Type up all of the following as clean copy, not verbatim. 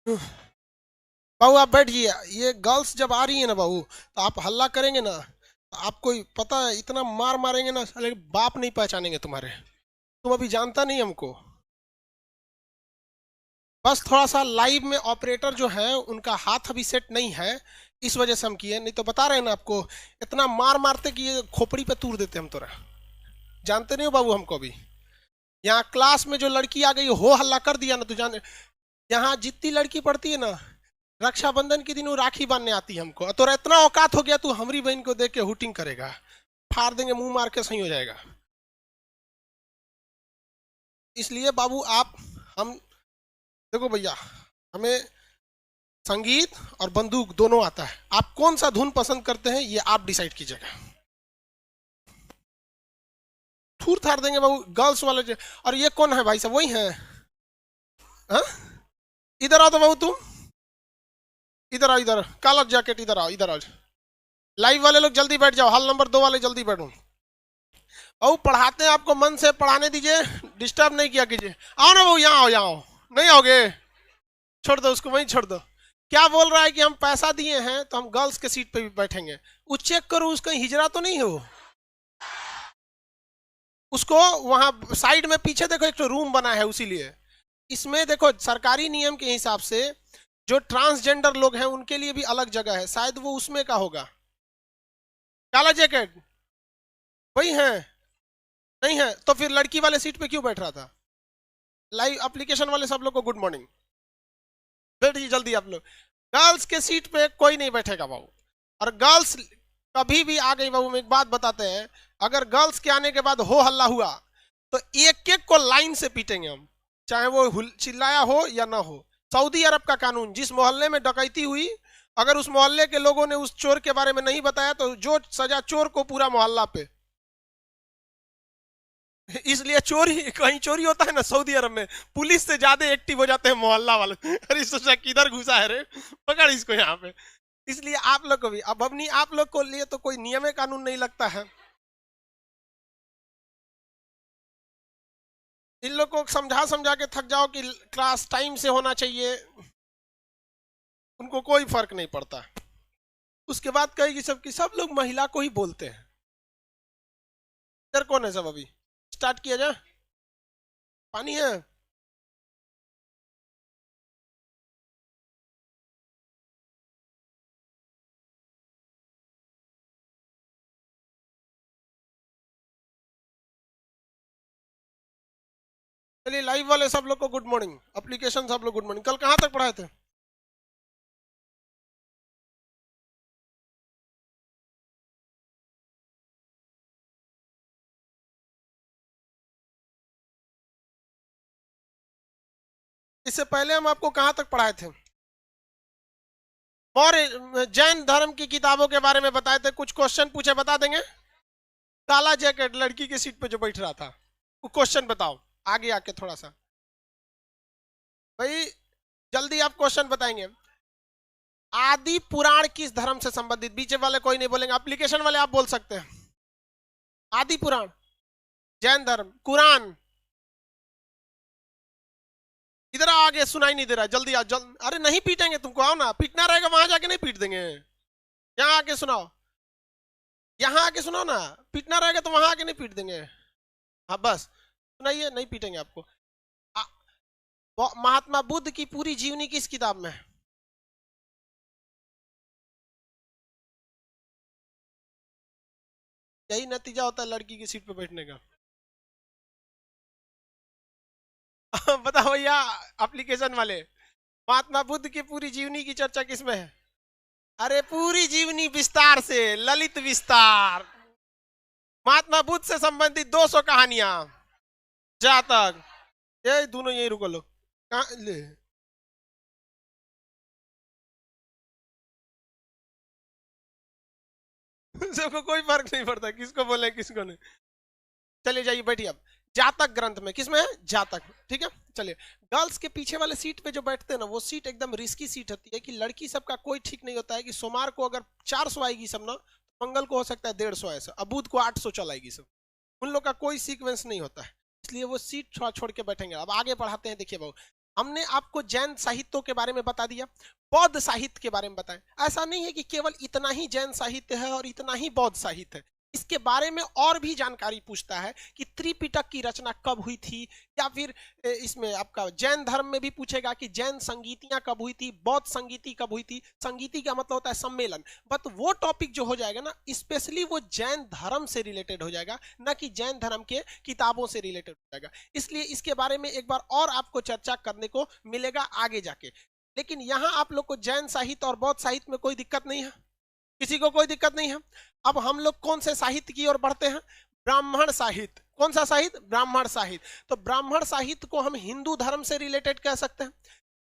बाबू आप बैठिए। ये गर्ल्स जब आ रही है ना बाबू, तो आप हल्ला करेंगे ना, तो आपको पता है इतना मार मारेंगे ना, साले बाप नहीं पहचानेंगे तुम्हारे। तुम अभी जानता नहीं हमको। बस थोड़ा सा लाइव में ऑपरेटर जो है उनका हाथ अभी सेट नहीं है, इस वजह से हम किए, नहीं तो बता रहे हैं ना आपको। इतना मार मारते कि ये खोपड़ी पे तूर देते हम तोरा। जानते नहीं हो बाबू हमको अभी। यहाँ क्लास में जो लड़की आ गई हो हल्ला कर दिया ना, तू जान। यहाँ जितनी लड़की पढ़ती है ना, रक्षाबंधन के दिन वो राखी बांधने आती है हमको, तो इतना औकात हो गया तू हमारी बहन को देख के हुटिंग करेगा। फाड़ देंगे, मुंह मार के सही हो जाएगा। इसलिए बाबू आप, हम, देखो भैया, हमें संगीत और बंदूक दोनों आता है। आप कौन सा धुन पसंद करते हैं ये आप डिसाइड कीजिएगा। थूर थार देंगे बाबू गर्ल्स वाले और ये कौन है भाई साहब, वही है? हाँ? इधर आओ तो बाबू तुम, इधर आओ, इधर काला जैकेट, इधर आओ, इधर आओ। लाइव वाले लोग जल्दी बैठ जाओ, हॉल नंबर 2 वाले जल्दी बैठो। और पढ़ाते हैं आपको, मन से पढ़ाने दीजिए, डिस्टर्ब नहीं किया कीजिए। आओ ना वो, यहाँ आओ, यहाँ आओ। नहीं आओगे? छोड़ दो उसको, वहीं छोड़ दो। क्या बोल रहा है कि हम पैसा दिए हैं तो हम गर्ल्स के सीट पे भी बैठेंगे। वो चेक करो, उसका हिजरा तो नहीं हो। उसको वहां साइड में पीछे देखो, एक तो रूम बना है उसी लिए। इसमें देखो सरकारी नियम के हिसाब से जो ट्रांसजेंडर लोग हैं उनके लिए भी अलग जगह है, शायद वो उसमें का होगा। काला जैकेट वही है? नहीं है तो फिर लड़की वाले सीट पे क्यों बैठ रहा था? लाइव एप्लीकेशन वाले सब लोग को गुड मॉर्निंग। बैठिए जल्दी आप लोग। गर्ल्स के सीट पे कोई नहीं बैठेगा बाबू। और गर्ल्स कभी भी आ गई बाबू, में एक बात बताते हैं, अगर गर्ल्स के आने के बाद हो हल्ला हुआ तो एक एक को लाइन से पीटेंगे हम, चाहे वो चिल्लाया हो या ना हो। सऊदी अरब का कानून, जिस मोहल्ले में डकैती हुई, अगर उस मोहल्ले के लोगों ने उस चोर के बारे में नहीं बताया तो जो सजा चोर को पूरा मोहल्ला पे। इसलिए चोरी, कहीं चोरी होता है ना सऊदी अरब में, पुलिस से ज्यादा एक्टिव हो जाते हैं मोहल्ला वाले। अरे सोचा किधर घुसा है रे, पकड़ इसको यहाँ पे। इसलिए आप लोग को भी, अब अपनी आप लोग को लिए तो कोई नियम कानून नहीं लगता है। इन लोग को समझा समझा के थक जाओ कि क्लास टाइम से होना चाहिए, उनको कोई फर्क नहीं पड़ता। उसके बाद कहेगी सब कि सब लोग महिला को ही बोलते हैं। इधर कौन है सब? अभी स्टार्ट किया जाए। पानी है? चलिए लाइव वाले सब लोग को गुड मॉर्निंग, एप्लीकेशन सब लोग गुड मॉर्निंग। कल कहाँ तक पढ़ाए थे? इससे पहले हम आपको कहाँ तक पढ़ाए थे? और जैन धर्म की किताबों के बारे में बताए थे, कुछ क्वेश्चन पूछे, बता देंगे? काला जैकेट लड़की की सीट पे जो बैठ रहा था, वो क्वेश्चन बताओ। आगे आके थोड़ा सा भाई, जल्दी आप क्वेश्चन बताएंगे। आदि पुराण किस धर्म से संबंधित? बीच वाले कोई नहीं बोलेंगे, एप्लीकेशन वाले आप बोल सकते हैं। आदि पुराण, जैन धर्म, कुरान। इधर आगे सुनाई नहीं दे रहा, जल्दी आओ जल्द। अरे नहीं पीटेंगे तुमको, आओ ना, पीटना रहेगा वहां जाके नहीं पीट देंगे। यहाँ आके सुनाओ, यहाँ आके सुनाओ ना। पीटना रहेगा तो वहां आके नहीं पीट देंगे। हाँ बस सुनाइए, नहीं पीटेंगे आपको। आ, महात्मा बुद्ध की पूरी जीवनी किस किताब में है? यही नतीजा होता है लड़की की सीट पे बैठने का। बताओ भैया, एप्लीकेशन वाले, महात्मा बुद्ध की पूरी जीवनी की चर्चा किसमें है? अरे पूरी जीवनी विस्तार से, ललित विस्तार। महात्मा बुद्ध से संबंधित 200 कहानियां, जातक। ये दोनों यही रुको लो, कहाँ ले? सबको कोई फर्क नहीं पड़ता किसको बोले किसको नहीं। चलिए जाइए बैठिए अब। जातक ग्रंथ में किसमें है? जातक, ठीक है। चलिए, गर्ल्स के पीछे वाले सीट पे जो बैठते हैं ना, वो सीट एकदम रिस्की सीट होती है, कि लड़की सबका कोई ठीक नहीं होता है कि सोमवार को अगर 400 आएगी सब ना, मंगल को हो सकता है 150 ऐसा, अब बुध को 800 चलाएगी सब। उन लोग का कोई सीक्वेंस नहीं होता है, इसलिए वो सीट छोड़ छोड़ के बैठेंगे। अब आगे बढ़ाते हैं, देखिए बाबू। हमने आपको जैन साहित्यों के बारे में बता दिया, बौद्ध साहित्य के बारे में बताया। ऐसा नहीं है कि केवल इतना ही जैन साहित्य है और इतना ही बौद्ध साहित्य है, इसके बारे में और भी जानकारी पूछता है कि त्रिपिटक की रचना कब हुई थी, या फिर इसमें आपका जैन धर्म में भी पूछेगा कि जैन संगीतियां कब हुई थी, बौद्ध संगीति कब हुई थी। संगीति का मतलब होता है सम्मेलन, बट वो टॉपिक जो हो जाएगा ना, स्पेशली वो जैन धर्म से रिलेटेड हो जाएगा, ना कि जैन धर्म के किताबों से रिलेटेड हो जाएगा। इसलिए इसके बारे में एक बार और आपको चर्चा करने को मिलेगा आगे जाके। लेकिन यहाँ आप लोग को जैन साहित्य और बौद्ध साहित्य में कोई दिक्कत नहीं है, किसी को कोई दिक्कत नहीं है। अब हम लोग कौन से साहित्य की ओर बढ़ते हैं? ब्राह्मण साहित्य। कौन सा साहित्य? ब्राह्मण साहित्य। तो ब्राह्मण साहित्य को हम हिंदू धर्म से रिलेटेड कह सकते हैं।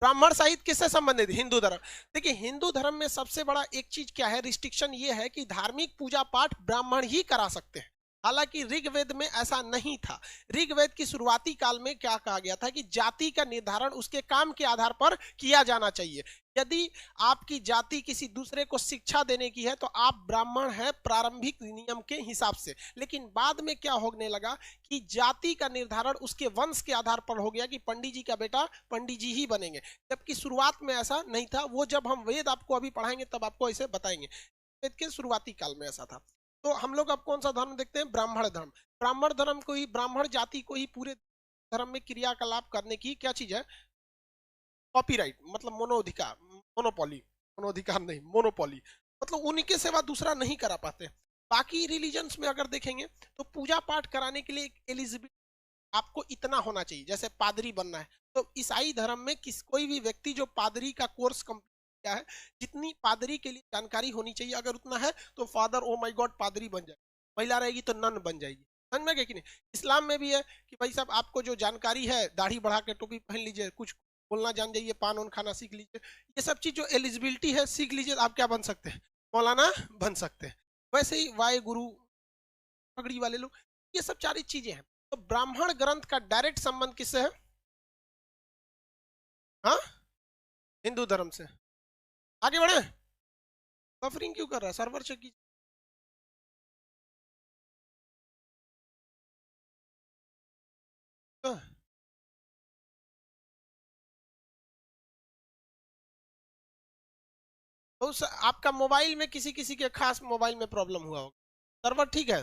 ब्राह्मण साहित्य किससे संबंधित? हिंदू धर्म। देखिए हिंदू धर्म में सबसे बड़ा एक चीज क्या है, रिस्ट्रिक्शन ये है कि धार्मिक पूजा पाठ ब्राह्मण ही करा सकते हैं। हालांकि ऋग्वेद में ऐसा नहीं था। ऋग्वेद की शुरुआती काल में क्या कहा गया था कि जाति का निर्धारण उसके काम के आधार पर किया जाना चाहिए। यदि आपकी जाति किसी दूसरे को शिक्षा देने की है तो आप ब्राह्मण हैं प्रारंभिक नियम के हिसाब से। लेकिन बाद में क्या होने लगा कि जाति का निर्धारण उसके वंश के आधार पर हो गया कि पंडित जी का बेटा पंडित जी ही बनेंगे, जबकि शुरुआत में ऐसा नहीं था। वो जब हम वेद आपको अभी पढ़ाएंगे तब आपको ऐसे बताएंगे। वेद के शुरुआती काल में ऐसा था। तो हम लोग अब कौन सा धर्म देखते हैं? ब्राह्मण धर्म। ब्राह्मण धर्म को ही, ब्राह्मण जाति को ही पूरे धर्म में क्रियाकलाप करने की क्या चीज है? कॉपीराइट, मतलब मोनोधिकार, मोनोपोली, मोनोधिकार नहीं मोनोपोली, मतलब उनके सिवा दूसरा नहीं करा पाते। बाकी रिलीजन्स में अगर देखेंगे तो पूजा पाठ कराने के लिए एलिजिबिलिटी आपको इतना होना चाहिए, जैसे पादरी बनना है तो ईसाई धर्म में कोई भी व्यक्ति जो पादरी का कोर्स कंप्लीट किया है, जितनी पादरी के लिए जानकारी होनी चाहिए अगर उतना है तो फादर ओ माय गॉड पादरी बन जाए, महिला रहेगी तो नन बन जाएगी। समझ में गए कि नहीं? इस्लाम में भी है कि भाई साहब आपको जो जानकारी है, दाढ़ी बढ़ा के टोपी पहन लीजिए, कुछ बोलना जान जाइए, पान उन खाना सीख लीजिए, ये सब चीज जो एलिजिबिलिटी है सीख लीजिए, आप क्या बन सकते हैं? मौलाना बन सकते हैं। वैसे ही वाहे गुरु, पगड़ी वाले लोग, ये सब सारी चीजें हैं। तो ब्राह्मण ग्रंथ का डायरेक्ट संबंध किससे है? हाँ, हिंदू धर्म से। आगे बढ़े। बफरिंग क्यों कर रहा है? सर्वर चेक कीजिए। तो आपका मोबाइल में किसी किसी के खास मोबाइल में प्रॉब्लम हुआ होगा। सर्वर ठीक है?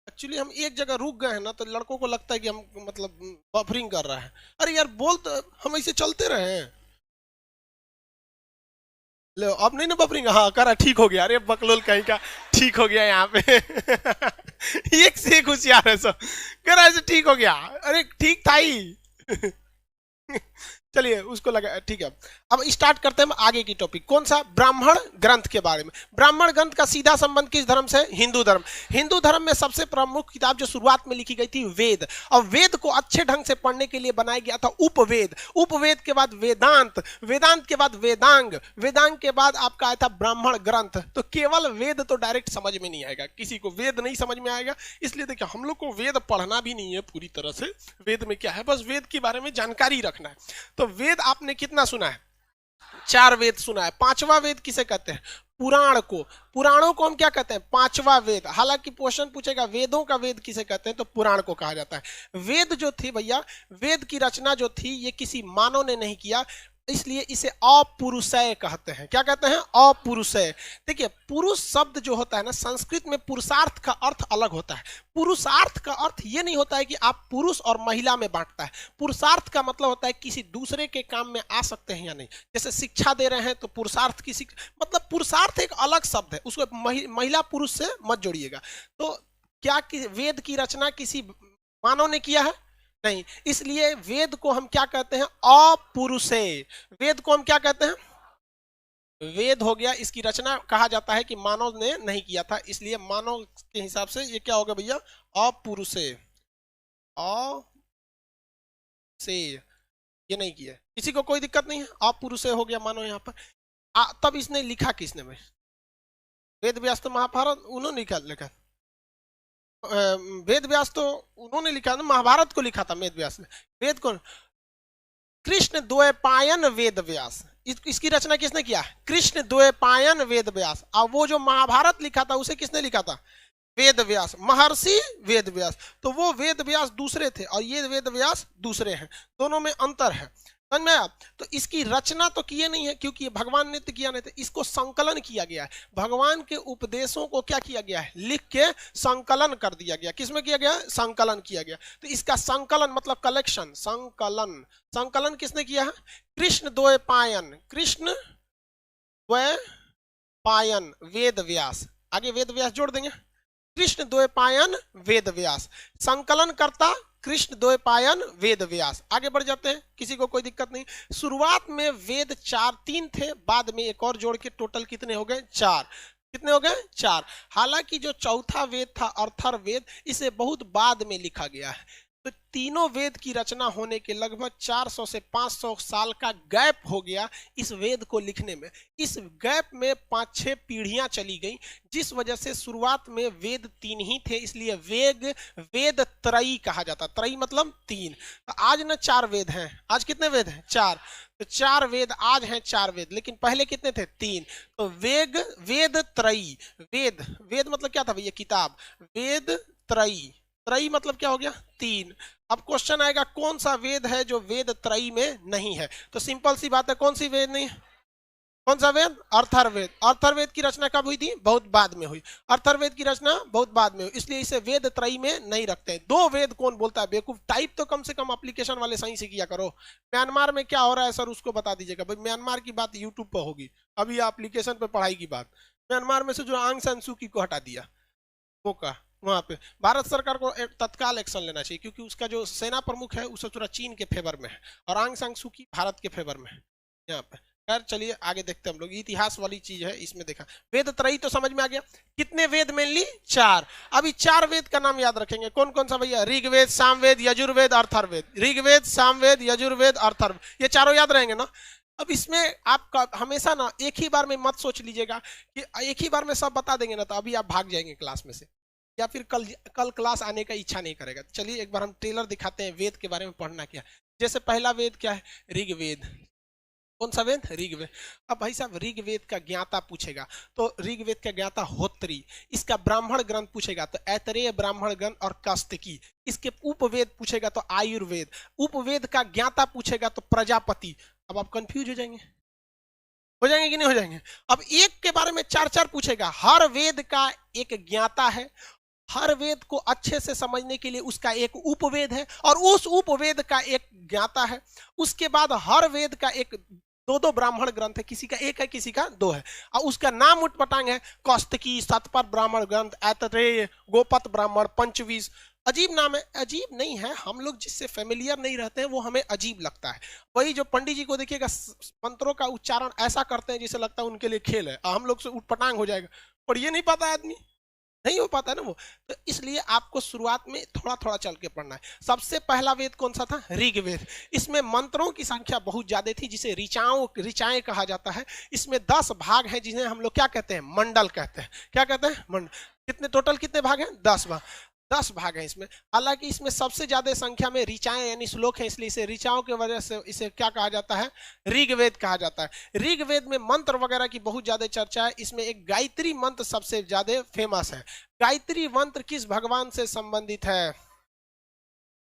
एक्चुअली हम एक जगह रुक गए हैं ना, तो लड़कों को लगता है कि हम मतलब बफरिंग कर रहा है। अरे यार बोल तो, हम ऐसे चलते रहे हैं। लो अब नहीं ना बफरिंग, हाँ करा, ठीक हो गया। अरे बकलोल कहीं का, ठीक हो गया यहाँ पे। एक से एक होशियार है सब, करा ऐसे ठीक हो गया। अरे ठीक था ही। चलिए उसको लगा ठीक है। अब स्टार्ट करते हैं आगे की टॉपिक। कौन सा? ब्राह्मण ग्रंथ के बारे में। ब्राह्मण ग्रंथ का सीधा संबंध किस धर्म से? हिंदू धर्म। हिंदू धर्म में सबसे प्रमुख किताब जो शुरुआत में लिखी गई थी वेद, और वेद को अच्छे ढंग से पढ़ने के लिए बनाया गया था उपवेद। उपवेद के बाद वेदांत, वेदांत के बाद वेदांग, वेदांग के बाद आपका आया था ब्राह्मण ग्रंथ। तो केवल वेद तो डायरेक्ट समझ में नहीं आएगा, किसी को वेद नहीं समझ में आएगा। इसलिए देखिए हम लोग को वेद पढ़ना भी नहीं है पूरी तरह से। वेद में क्या है, बस वेद के बारे में जानकारी रखना है। तो वेद आपने कितना सुना है? 4 वेद सुना है। 5वां वेद किसे कहते हैं? पुराण को। पुराणों को हम क्या कहते हैं? 5वां वेद। हालांकि क्वेश्चन पूछेगा वेदों का वेद किसे कहते हैं, तो पुराण को कहा जाता है। वेद जो थी भैया, वेद की रचना जो थी ये किसी मानव ने नहीं किया, इसलिए इसे अपुरुषय कहते हैं। क्या कहते हैं? अपुरुषय। देखिए पुरुष शब्द जो होता है ना, संस्कृत में पुरुषार्थ का अर्थ अलग होता है। पुरुषार्थ का अर्थ ये नहीं होता है कि आप पुरुष और महिला में बांटता है। पुरुषार्थ का मतलब होता है किसी दूसरे के काम में आ सकते हैं या नहीं। जैसे शिक्षा दे रहे हैं तो पुरुषार्थ की मतलब पुरुषार्थ एक अलग शब्द है, उसको महिला पुरुष से मत जोड़िएगा। तो क्या वेद की रचना किसी मानव ने किया है? नहीं। इसलिए वेद को हम क्या कहते हैं? अपुरुषेय। वेद को हम क्या कहते हैं? वेद हो गया, इसकी रचना कहा जाता है कि मानव ने नहीं किया था, इसलिए मानव के हिसाब से ये क्या होगा भैया? अपुरुषेय। अपुरुषेय ये नहीं किया। किसी को कोई दिक्कत नहीं है? अपुरुषेय हो गया मानव यहाँ पर। तब इसने लिखा किसने भाई? वेद व्यास तो महाभारत उन्होंने लिखा। वेद व्यास तो उन्होंने लिखा ना, महाभारत को लिखा था वेद व्यास ने। वेद को कृष्ण द्वैपायन वेद व्यास, इसकी रचना किसने किया? कृष्ण द्वैपायन वेद व्यास। और वो जो महाभारत लिखा था उसे किसने लिखा था? वेद व्यास, महर्षि वेद व्यास। तो वो वेद व्यास दूसरे थे और ये वेद व्यास दूसरे हैं, दोनों में अंतर है। समझ में आया? तो इसकी रचना तो किए नहीं है क्योंकि भगवान ने तो किया नहीं था, इसको संकलन किया गया है। भगवान के उपदेशों को क्या किया गया है, लिख के संकलन कर दिया गया। किसमें किया गया, संकलन किया गया। तो इसका संकलन मतलब कलेक्शन, संकलन। संकलन किसने किया है, कृष्ण द्वैपायन, कृष्ण द्वैपायन वेद व्यास, आगे वेद व्यास जोड़ देंगे, कृष्ण द्वैपायन वेद व्यास, संकलन करता कृष्ण द्वैपायन वेद व्यास। आगे बढ़ जाते हैं, किसी को कोई दिक्कत नहीं। शुरुआत में वेद तीन थे, बाद में एक और जोड़ के टोटल कितने हो गए, 4। कितने हो गए, 4। हालांकि जो चौथा वेद था अर्थर्ववेद, इसे बहुत बाद में लिखा गया है। तो तीनों वेद की रचना होने के लगभग 400 से 500 साल का गैप हो गया इस वेद को लिखने में। इस गैप में 5-6 पीढ़ियां चली गई, जिस वजह से शुरुआत में वेद 3 ही थे, इसलिए वेद त्रयी कहा जाता। त्रयी मतलब 3। तो आज ना 4 वेद हैं, आज कितने वेद हैं, 4। तो 4 वेद आज हैं, 4 वेद, लेकिन पहले कितने थे, 3। तो वेद त्रयी, वेद मतलब क्या था भैया, किताब, वेद त्रयी, त्रयी मतलब क्या हो गया, 3। अब क्वेश्चन आएगा कौन सा वेद है जो वेद त्रयी में नहीं है। तो सिंपल सी बात है, कौन सी वेद नहीं है, कौन सा वेद, अर्थर्ववेद। अर्थर्ववेद की रचना कब हुई थी, बहुत बाद में हुई। अर्थर्ववेद की रचना बहुत बाद में हुई, इसलिए इसे वेद त्रयी में नहीं रखते हैं। 2 वेद कौन बोलता है बेवकूफ, टाइप तो कम से कम एप्लीकेशन वाले सही से किया करो। म्यांमार में क्या हो रहा है सर, उसको बता दीजिएगा भाई। म्यांमार की बात यूट्यूब पर होगी, अभी एप्लीकेशन पे पढ़ाई की बात। म्यांमार में से जो आंग सान सू की को हटा दिया, वो का वहां पे भारत सरकार को तत्काल एक्शन लेना चाहिए, क्योंकि उसका जो सेना प्रमुख है उसे थोड़ा चीन के फेवर में है और आंग सान सू की भारत के फेवर में है यहाँ पे। खैर चलिए आगे देखते हैं हम लोग, इतिहास वाली चीज है इसमें देखा। वेद त्रयी तो समझ में आ गया। कितने वेद मेनली, 4। अभी 4 वेद का नाम याद रखेंगे, कौन कौन सा भैया, ऋग्वेद, सामवेद, यजुर्वेद, अर्थर्ववेद। ऋग्वेद, सामवेद, यजुर्वेद, अर्थर्ववेद, ये चारों याद रहेंगे ना। अब इसमें आपका हमेशा ना एक ही बार में मत सोच लीजिएगा कि एक ही बार में सब बता देंगे ना, तो अभी आप भाग जाएंगे क्लास में से, या फिर कल क्लास आने का इच्छा नहीं करेगा। चलिए एक बार हम ट्रेलर दिखाते हैं वेद के बारे में पढ़ना क्या। जैसे पहला वेद क्या है, ऋग्वेद। कौन सा वेद, ऋग्वेद। अब भाई साहब ऋग्वेद का ज्ञाता पूछेगा तो ऋग्वेद का ज्ञाता होत्री। इसका ब्राह्मण ग्रंथ पूछेगा तो ऐतरेय ब्राह्मण ग्रंथ और कस्तकी। इसके उपवेद पूछेगा तो आयुर्वेद। उपवेद का ज्ञाता पूछेगा तो प्रजापति। अब आप कंफ्यूज हो जाएंगे कि नहीं हो जाएंगे। अब एक के बारे में 4-4 पूछेगा। हर वेद का एक ज्ञाता है, हर वेद को अच्छे से समझने के लिए उसका एक उपवेद है और उस उपवेद का एक ज्ञाता है। उसके बाद हर वेद का एक 2-2 ब्राह्मण ग्रंथ है, किसी का 1 है किसी का 2 है, और उसका नाम उटपटांग है, कौस्तकी, सतपर ब्राह्मण ग्रंथ, ऐतरेय, गोपत ब्राह्मण, पंचवीस। अजीब नाम है, अजीब नहीं है, हम लोग जिससे फेमिलियर नहीं रहते हैं वो हमें अजीब लगता है। वही जो पंडित जी को देखिएगा मंत्रों का उच्चारण ऐसा करते हैं जिसे लगता है उनके लिए खेल है, हम लोग से उटपटांग हो जाएगा, और ये नहीं पता आदमी, नहीं हो पाता ना वो। तो इसलिए आपको शुरुआत में थोड़ा थोड़ा चल के पढ़ना है। सबसे पहला वेद कौन सा था, ऋग्वेद। इसमें मंत्रों की संख्या बहुत ज्यादा थी, जिसे ऋचाएं कहा जाता है। इसमें 10 भाग हैं जिन्हें हम लोग क्या कहते हैं, मंडल कहते हैं। क्या कहते हैं, मंडल। कितने टोटल कितने भाग हैं, 10 भाग। 10 भाग हैं इसमें। हालांकि इसमें सबसे ज्यादा संख्या में ऋचाएं यानी श्लोक हैं, इसलिए इसे ऋचाओं की वजह से इसे क्या कहा जाता है, ऋग्वेद कहा जाता है। ऋग्वेद में मंत्र वगैरह की बहुत ज्यादा चर्चा है। इसमें एक गायत्री मंत्र सबसे ज्यादा फेमस है। गायत्री मंत्र किस भगवान से संबंधित है,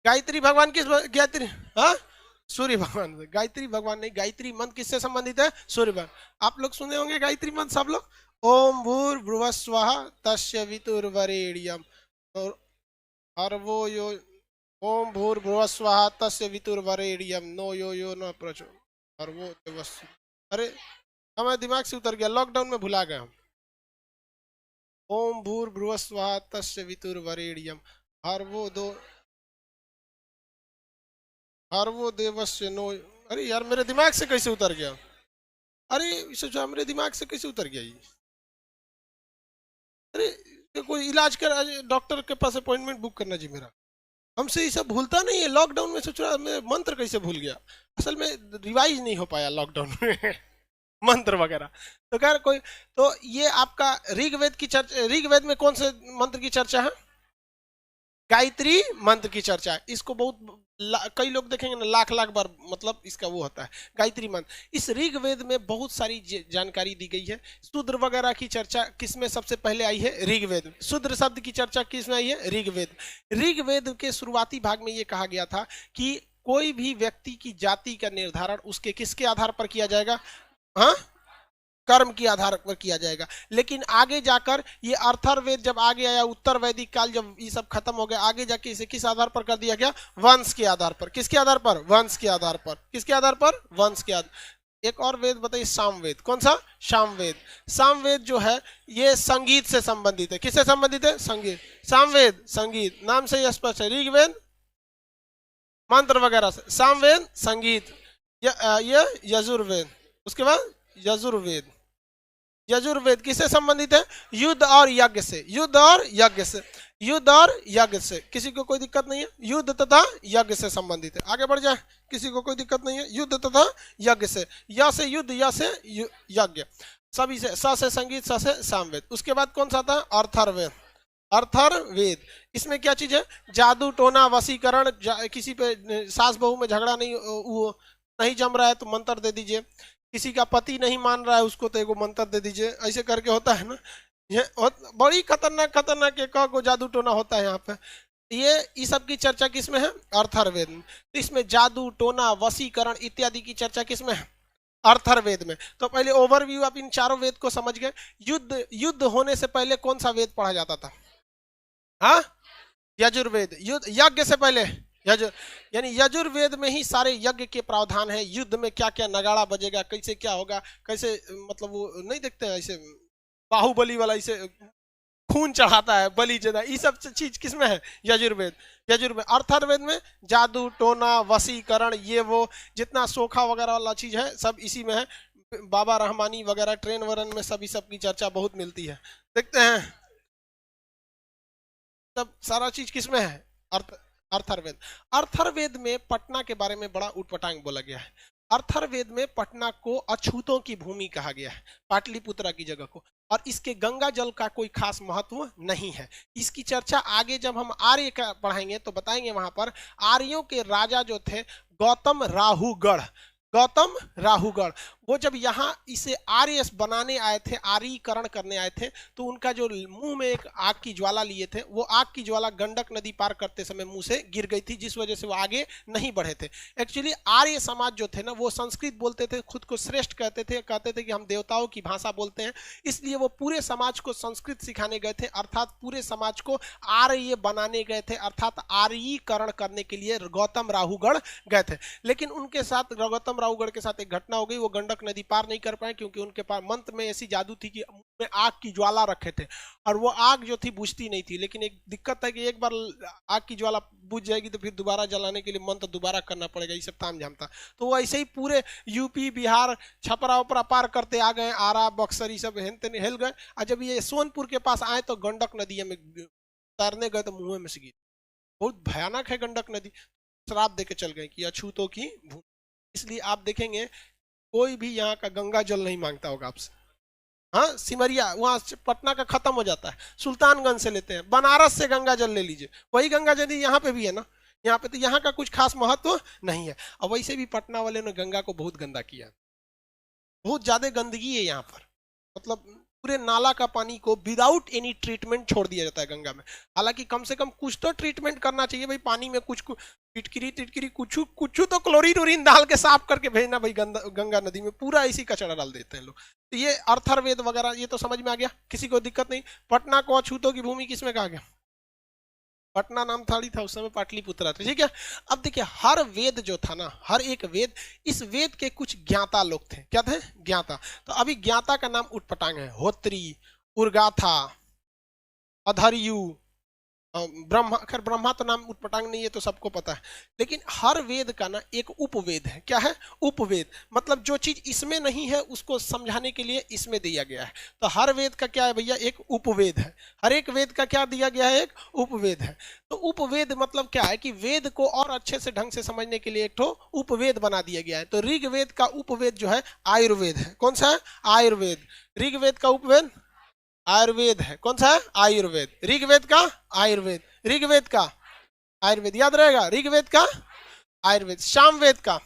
गायत्री भगवान किस, गायत्री, हाँ, सूर्य भगवान से। गायत्री भगवान नहीं, गायत्री मंत्र किससे संबंधित है, सूर्य भगवान। आप लोग सुने होंगे गायत्री मंत्र सब लोग, ओम भूर्भुवस्वः तस्य वितुर्वरेण्यम, और वो यो, ओम भूर्भुवस्वः तस्य वितुर्वरेण्यम नो यो न प्रचो, और वो देवस्य। अरे हमारे दिमाग से उतर गया, लॉकडाउन में भुला गए हम। ओम भूर्भुवस्वः तस्य वितुर्वरेण्यम, और वो देवस्य नो। अरे यार मेरे दिमाग से कैसे उतर गया, अरे सोचो मेरे दिमाग से कैसे उतर गया ये। अरे कोई इलाज कर, डॉक्टर के पास अपॉइंटमेंट बुक करना जी मेरा। हमसे ये सब भूलता नहीं है, लॉकडाउन में सोच रहा मैं मंत्र कैसे भूल गया। असल में रिवाइज नहीं हो पाया लॉकडाउन में मंत्र वगैरह। तो खैर कोई, तो ये आपका ऋग्वेद की चर्चा। ऋग्वेद में कौन से मंत्र की चर्चा है, गायत्री मंत्र की चर्चा है। इसको बहुत कई लोग देखेंगे ना, लाख बार मतलब इसका वो होता है गायत्री मंत्र। इस ऋग्वेद में बहुत सारी जानकारी दी गई है। शूद्र वगैरह की चर्चा किसमें सबसे पहले आई है, ऋग्वेद। शूद्र शब्द की चर्चा किसमें आई है, ऋग्वेद। ऋग्वेद के शुरुआती भाग में ये कहा गया था कि कोई भी व्यक्ति की जाति का निर्धारण उसके किसके आधार पर किया जाएगा? हाँ, कर्म के आधार पर किया जाएगा। लेकिन आगे जाकर ये अर्थर्वेद जब आगे आया, उत्तर वैदिक काल जब ये सब खत्म हो गया, आगे जाके इसे किस आधार पर कर दिया गया? वंश के आधार पर। किसके आधार पर? वंश के आधार पर। किसके आधार पर? वंश के आधार। एक और वेद बताइए, सामवेद। कौन सा? सामवेद। सामवेद जो है ये संगीत से संबंधित है। किससे संबंधित है? संगीत। सामवेद संगीत, नाम से स्पष्ट है। ऋग्वेद मंत्र वगैरह से, सामवेद संगीत। ये यजुर्वेद। उसके बाद यजुर्वेद। यजुर्वेद किससे संबंधित है? युद्ध और यज्ञ से। युद्ध और यज्ञ से। युद्ध और यज्ञ से। किसी को कोई दिक्कत नहीं है? युद्ध तथा यज्ञ से संबंधित है। आगे बढ़ जाए, किसी को कोई दिक्कत नहीं है? युद्ध तथा यज्ञ से। य से युद्ध, य से यज्ञ, सभी से। स से संगीत, स से सामवेद। उसके बाद कौन सा था? अर्थर्वेद। अर्थर्वेद, इसमें क्या चीज है? जादू टोना वशीकरण, किसी पे सास बहू में झगड़ा नहीं जम रहा है तो मंत्र दे दीजिए। किसी का पति नहीं मान रहा है उसको तो एगो मंत्र दे दीजिए। ऐसे करके होता है ना, ये बड़ी खतरनाक एक को जादू टोना होता है यहाँ पे। ये सब की चर्चा किसमें है? अर्थर्वेद में। तो इसमें जादू टोना वशीकरण इत्यादि की चर्चा किसमें है? अर्थर्वेद में। तो पहले ओवरव्यू आप इन चारों वेद को समझ गए। युद्ध होने से पहले कौन सा वेद पढ़ा जाता था? हाँ, यजुर्वेद। युद्ध यज्ञ से पहले यानी यजुर्वेद में ही सारे यज्ञ के प्रावधान है। युद्ध में क्या क्या नगाड़ा बजेगा, कैसे क्या होगा, कैसे, मतलब वो नहीं देखते हैं ऐसे बाहुबली वाला ऐसे खून चढ़ाता है बलि जदा, ये सब चीज किसमें है? यजुर्वेद। यजुर्वेद। अर्थर्वेद में जादू टोना वशीकरण, ये वो जितना सोखा वगैरह वाला चीज है सब इसी में है। बाबा रहमानी वगैरह ट्रेन वरन में सभी सब की चर्चा बहुत मिलती है। देखते हैं सब सारा चीज किसमें है? अर्थर्वेद। अर्थर्वेद में पटना के बारे में बड़ा उटपटांग बोला गया है। अर्थर्वेद में पटना को अछूतों की भूमि कहा गया है, पाटलिपुत्रा की जगह को। और इसके गंगा जल का कोई खास महत्व नहीं है। इसकी चर्चा आगे जब हम आर्य का पढ़ाएंगे तो बताएंगे। वहां पर आर्यों के राजा जो थे गौतम राहुगढ़, गौतम राहुगढ़, वो जब यहाँ इसे आर्य बनाने आए थे, आर्यीकरण करने आए थे, तो उनका जो मुंह में एक आग की ज्वाला लिए थे, वो आग की ज्वाला गंडक नदी पार करते समय मुंह से गिर गई थी, जिस वजह से वो आगे नहीं बढ़े थे। एक्चुअली आर्य समाज जो थे ना, वो संस्कृत बोलते थे, खुद को श्रेष्ठ कहते थे कि हम देवताओं की भाषा बोलते हैं, इसलिए वो पूरे समाज को संस्कृत सिखाने गए थे, अर्थात पूरे समाज को आर्य बनाने गए थे, अर्थात आर्यीकरण करने के लिए गौतम राहुगढ़ गए थे। लेकिन उनके साथ, गौतम राहुगढ़ के साथ एक घटना हो गई। वो गंडक नदी पार नहीं कर पाए क्योंकि उनके पास मंत्र में ऐसी जादू थी कि में आग की ज्वाला रखे थे और वो आग जो थी बुझती नहीं थी। लेकिन एक दिक्कत है कि एक बार आग की ज्वाला बुझ जाएगी तो फिर दोबारा जलाने के लिए मंत्र दोबारा करना पड़ेगा, ये सब ताम झामता। तो वो ऐसे ही पूरे यूपी बिहार छपरा उपरा पार करते आ गए, आरा बक्सर ये सब हिल गए। और जब ये सोनपुर के पास आए तो गंडक नदी में तैरने गए तो मुंह में से गिर। बहुत भयानक है गंडक नदी। श्राप देके चल गए कि अछूतों की भूमि। इसलिए आप देखेंगे कोई भी यहाँ का गंगा जल नहीं मांगता होगा आपसे। हाँ, सिमरिया वहां पटना का खत्म हो जाता है, सुल्तानगंज से लेते हैं, बनारस से गंगा जल ले लीजिए, वही गंगा जल यहाँ पे भी है ना। यहाँ पे तो यहाँ का कुछ खास महत्व नहीं है। और वैसे भी पटना वाले ने गंगा को बहुत गंदा किया, बहुत ज्यादा गंदगी है यहाँ पर। मतलब पूरे नाला का पानी को विदाउट एनी ट्रीटमेंट छोड़ दिया जाता है गंगा में। हालांकि कम से कम कुछ तो ट्रीटमेंट करना चाहिए भाई, पानी में कुछ टिटकिरी कुछ तो क्लोरीन उरीन डाल के साफ करके भेजना भाई। गंगा नदी में पूरा इसी कचरा डाल देते हैं लोग। तो ये अर्थर्वेद वगैरह ये तो समझ में आ गया, किसी को दिक्कत नहीं। पटना को अछूतों की भूमि किसमें कहा गया? पटना नाम थोड़ी था उस समय, पाटलिपुत्रा था। ठीक है, अब देखिए हर वेद जो था ना, हर एक वेद, इस वेद के कुछ ज्ञाता लोग थे। क्या थे? ज्ञाता। तो अभी ज्ञाता का नाम उटपटांग है। होत्री, उर्गाथा, अधर्यु, ब्रह्मा। खैर ब्रह्मा तो नाम उटपटांग नहीं है तो सबको पता है। लेकिन हर वेद का ना एक उपवेद है। क्या है? उपवेद। मतलब जो चीज इसमें नहीं है उसको समझाने के लिए इसमें दिया गया है। तो हर वेद का क्या है भैया? एक उपवेद है। हर एक वेद का क्या दिया गया है? एक उपवेद है। तो उपवेद मतलब क्या है कि वेद को और अच्छे से ढंग से समझने के लिए एक ठो उपवेद बना दिया गया है। तो ऋग्वेद का उपवेद जो है आयुर्वेद है। कौन सा है? आयुर्वेद। ऋग्वेद का उपवेद आयुर्वेद है। कौन सा है? आयुर्वेद। ऋग्वेद का आयुर्वेद, ऋग्वेद का आयुर्वेद, याद रहेगा। ऋग्वेद का आयुर्वेद। सामवेद का,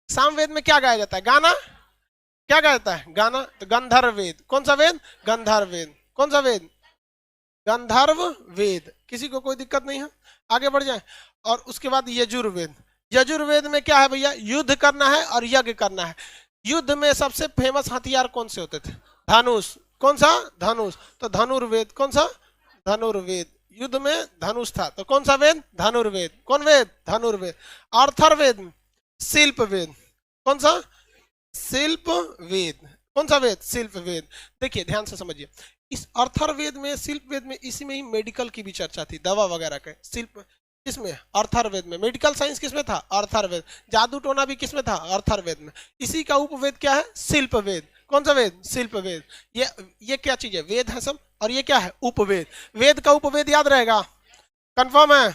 सामवेद में क्या गाया जाता है? गाना। क्या गाया जाता है? गाना। तो गंधर्व वेद। कौन सा वेद? गंधर्व वेद। कौन सा वेद? गंधर्व वेद। किसी को कोई दिक्कत नहीं है, आगे बढ़ जाए। और उसके बाद यजुर्वेद। यजुर्वेद में क्या है भैया? युद्ध करना है और यज्ञ करना है। युद्ध में सबसे फेमस हथियार कौन से होते थे? धनुष। कौन सा? धनुष। तो धनुर्वेद। कौन सा? धनुर्वेद। युद्ध में धनुष था तो कौन सा वेद? धनुर्वेद। कौन वेद? धनुर्वेद। अर्थर्वेद, शिल्प वेद। कौन सा? शिल्प वेद। कौन सा वेद? शिल्प वेद। देखिए ध्यान से समझिए, इस अर्थर्वेद में, शिल्प वेद में, इसी में ही मेडिकल की भी चर्चा थी, दवा वगैरह के। शिल्प किसमें? अर्थर्वेद में। मेडिकल साइंस किसमें था? अर्थर्वेद। जादू टोना भी किसमें था? अर्थर्वेद में। इसी का उपवेद क्या है? शिल्प वेद। कौन सा वेद? शिल्प वेद। ये क्या चीज है? वेद है सब, और ये क्या है? उपवेद। वेद का उपवेद याद रहेगा? कंफर्म है?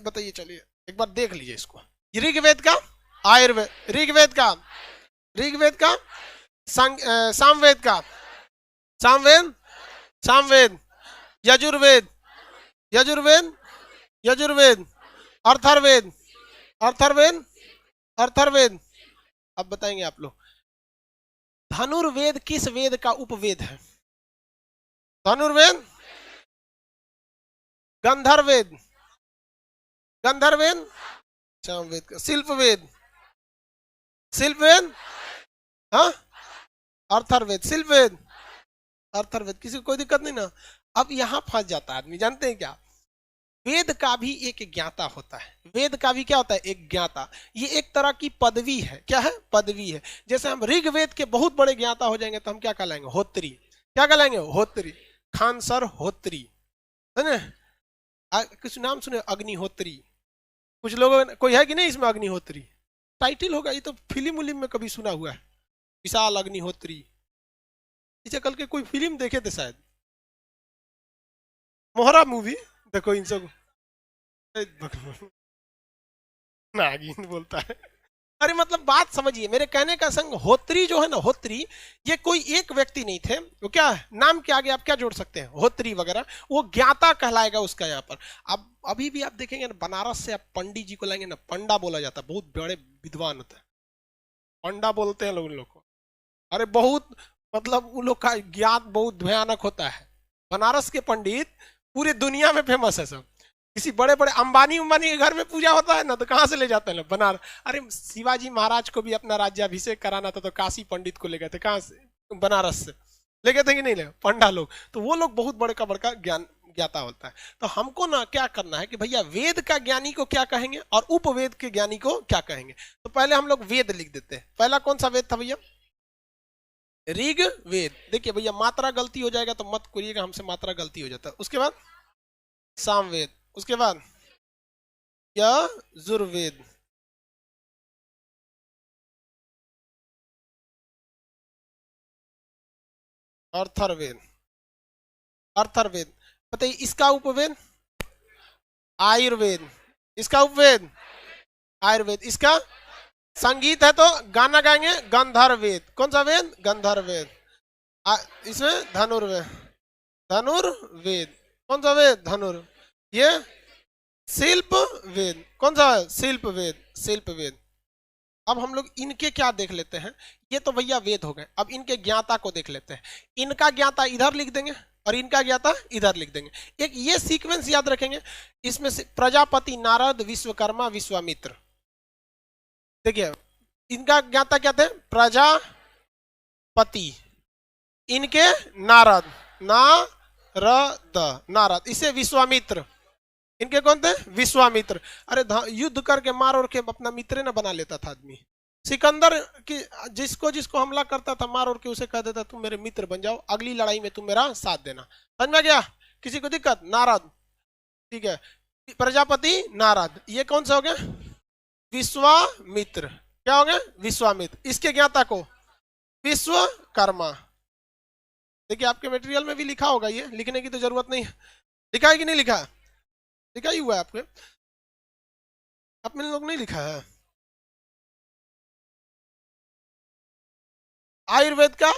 बताइए, चलिए एक बार देख लीजिए इसको। ऋग्वेद का, आयुर्वेद, ऋग्वेद का, ऋग्वेद का, सामवेद का, सामवेद, सामवेद, यजुर्वेद, यजुर्वेद, यजुर्वेद, अर्थर्वेद, अर्थर्वेद, अर्थर्वेद। अब बताएंगे आप लोग, धनुर्वेद किस वेद का उपवेद है? धनुर्वेद, गंधर्वेद, गंधर्वेद, सामवेद का, शिल्पवेद, शिल्पवेद, हाँ, अर्थर्वेद, शिल्पवेद, अर्थर्वेद। किसी को कोई दिक्कत नहीं ना? अब यहां फंस जाता है आदमी, जानते हैं क्या? वेद का भी एक ज्ञाता होता है। वेद का भी क्या होता है? एक ज्ञाता। ये एक तरह की पदवी है। क्या है? पदवी है। जैसे हम ऋग्वेद के बहुत बड़े ज्ञाता हो जाएंगे तो हम क्या कहलाएंगे? होत्री। क्या कहलाएंगे? होत्री। खान सर होत्री, है ना? कुछ नाम सुने? अग्निहोत्री। कुछ लोगों, कोई है कि नहीं इसमें अग्निहोत्री? टाइटल होगा, ये तो फिल्म उलिम में कभी सुना हुआ है, विशाल अग्निहोत्री। इसे कल के कोई फिल्म देखे थे शायद, मोहरा मूवी। देखो इन सब नागिन बोलता है। अरे मतलब बात समझिए, मेरे कहने का संग, होत्री जो है ना, होत्री, ये कोई एक व्यक्ति नहीं थे। वो क्या है? नाम के आगे आप क्या जोड़ सकते हैं? होत्री वगैरह। वो ज्ञाता कहलाएगा उसका यहाँ पर। अब अभी भी आप देखेंगे ना, बनारस से आप पंडित जी को लाएंगे ना, पंडा बोला जाता है, बहुत बड़े विद्वान होते हैं, पंडा बोलते हैं लोग को। अरे बहुत, मतलब उन लोग का ज्ञान बहुत भयानक होता है। बनारस के पंडित पूरी दुनिया में फेमस है सब। किसी बड़े बड़े अंबानी उम्बानी के घर में पूजा होता है ना, तो कहाँ से ले जाते हैं लोग? बनारस। अरे शिवाजी महाराज को भी अपना राज्याभिषेक कराना था तो काशी पंडित को ले गए थे। कहाँ से? बनारस से ले गए थे कि नहीं ले? पंडा लोग। तो वो लोग बहुत बड़े का बड़का ज्ञान ज्ञाता होता है। तो हमको ना क्या करना है कि भैया वेद का ज्ञानी को क्या कहेंगे और उपवेद के ज्ञानी को क्या कहेंगे। तो पहले हम लोग वेद लिख देते हैं। पहला कौन सा वेद था भैया? ऋग्वेद। देखिए भैया, मात्रा गलती हो जाएगा तो मत करिएगा, हमसे मात्रा गलती हो जाता है। उसके बाद सामवेद, उसके बाद यजुर्वेद, अर्थर्वेद, अर्थर्वेद। बताइए इसका उपवेद? आयुर्वेद। इसका उपवेद? आयुर्वेद। इसका संगीत है तो गाना गाएंगे, गंधर्वेद। कौन सा वेद? गंधर्वेद। इसमें धनुर्वेद, धनुर्वेद। कौन सा वेद? धनुर। ये शिल्प वेद। कौन सा है? शिल्प वेद, शिल्प वेद। अब हम लोग इनके क्या देख लेते हैं। ये तो भैया वेद हो गए। अब इनके ज्ञाता को देख लेते हैं। इनका ज्ञाता इधर लिख देंगे और इनका ज्ञाता इधर लिख देंगे। एक ये सीक्वेंस याद रखेंगे। इसमें से प्रजापति, नारद, विश्वकर्मा, विश्वामित्र। देखिए इनका ज्ञाता क्या थे? प्रजापति, इनके नारद, नारद, नारद, इसे विश्वामित्र। इनके कौन थे? विश्वामित्र। अरे युद्ध करके मार और के अपना मित्र न बना लेता था आदमी। सिकंदर की जिसको जिसको हमला करता था मार और के उसे कह देता तुम मेरे मित्र बन जाओ, अगली लड़ाई में तुम मेरा साथ देना। समझ में गया? किसी को दिक्कत? नारद, ठीक है। प्रजापति, नारद, ये कौन सा हो गया? विश्वामित्र। क्या हो गया? विश्वामित्र। इसके ज्ञाता को विश्वकर्मा। देखिए आपके मटेरियल में भी लिखा होगा, ये लिखने की तो जरूरत नहीं है। लिखा है कि नहीं लिखा? लिखा ही हुआ है आपके, आपने लोग नहीं लिखा है। आयुर्वेद का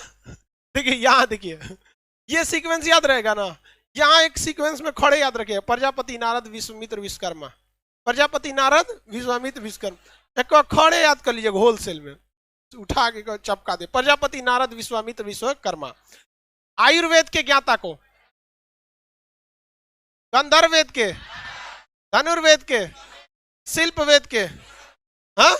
देखिए, यहाँ देखिए ये सीक्वेंस याद रहेगा ना। यहाँ एक सीक्वेंस में खड़े याद रखिए, प्रजापति, नारद, विश्वामित्र, विश्वकर्मा। प्रजापति, नारद, विश्वामित्र, विश्वकर्मा। एक खड़े याद कर लीजिए, होलसेल में उठा के चपका दे। प्रजापति, नारद, विश्वामित्र, विश्वकर्मा। आयुर्वेद के ज्ञाता को, गंधर्वेद के, धनुर्वेद के, शिल्प वेद के। हाँ,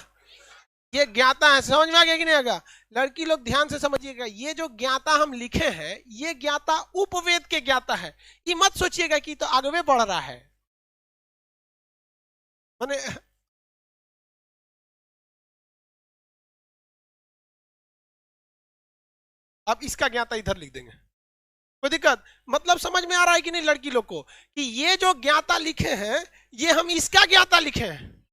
ये ज्ञाता है, समझ में आ गया कि नहीं आगा? लड़की लोग ध्यान से समझिएगा, ये जो ज्ञाता हम लिखे हैं ये ज्ञाता उपवेद के ज्ञाता है। ये मत सोचिएगा कि तो आगे बढ़ रहा है, माने अब इसका ज्ञाता इधर लिख देंगे, कोई दिक्कत? मतलब समझ में आ रहा है कि नहीं लड़की लोग को कि ये जो ज्ञाता लिखे हैं ये हम इसका ज्ञाता लिखे हैं,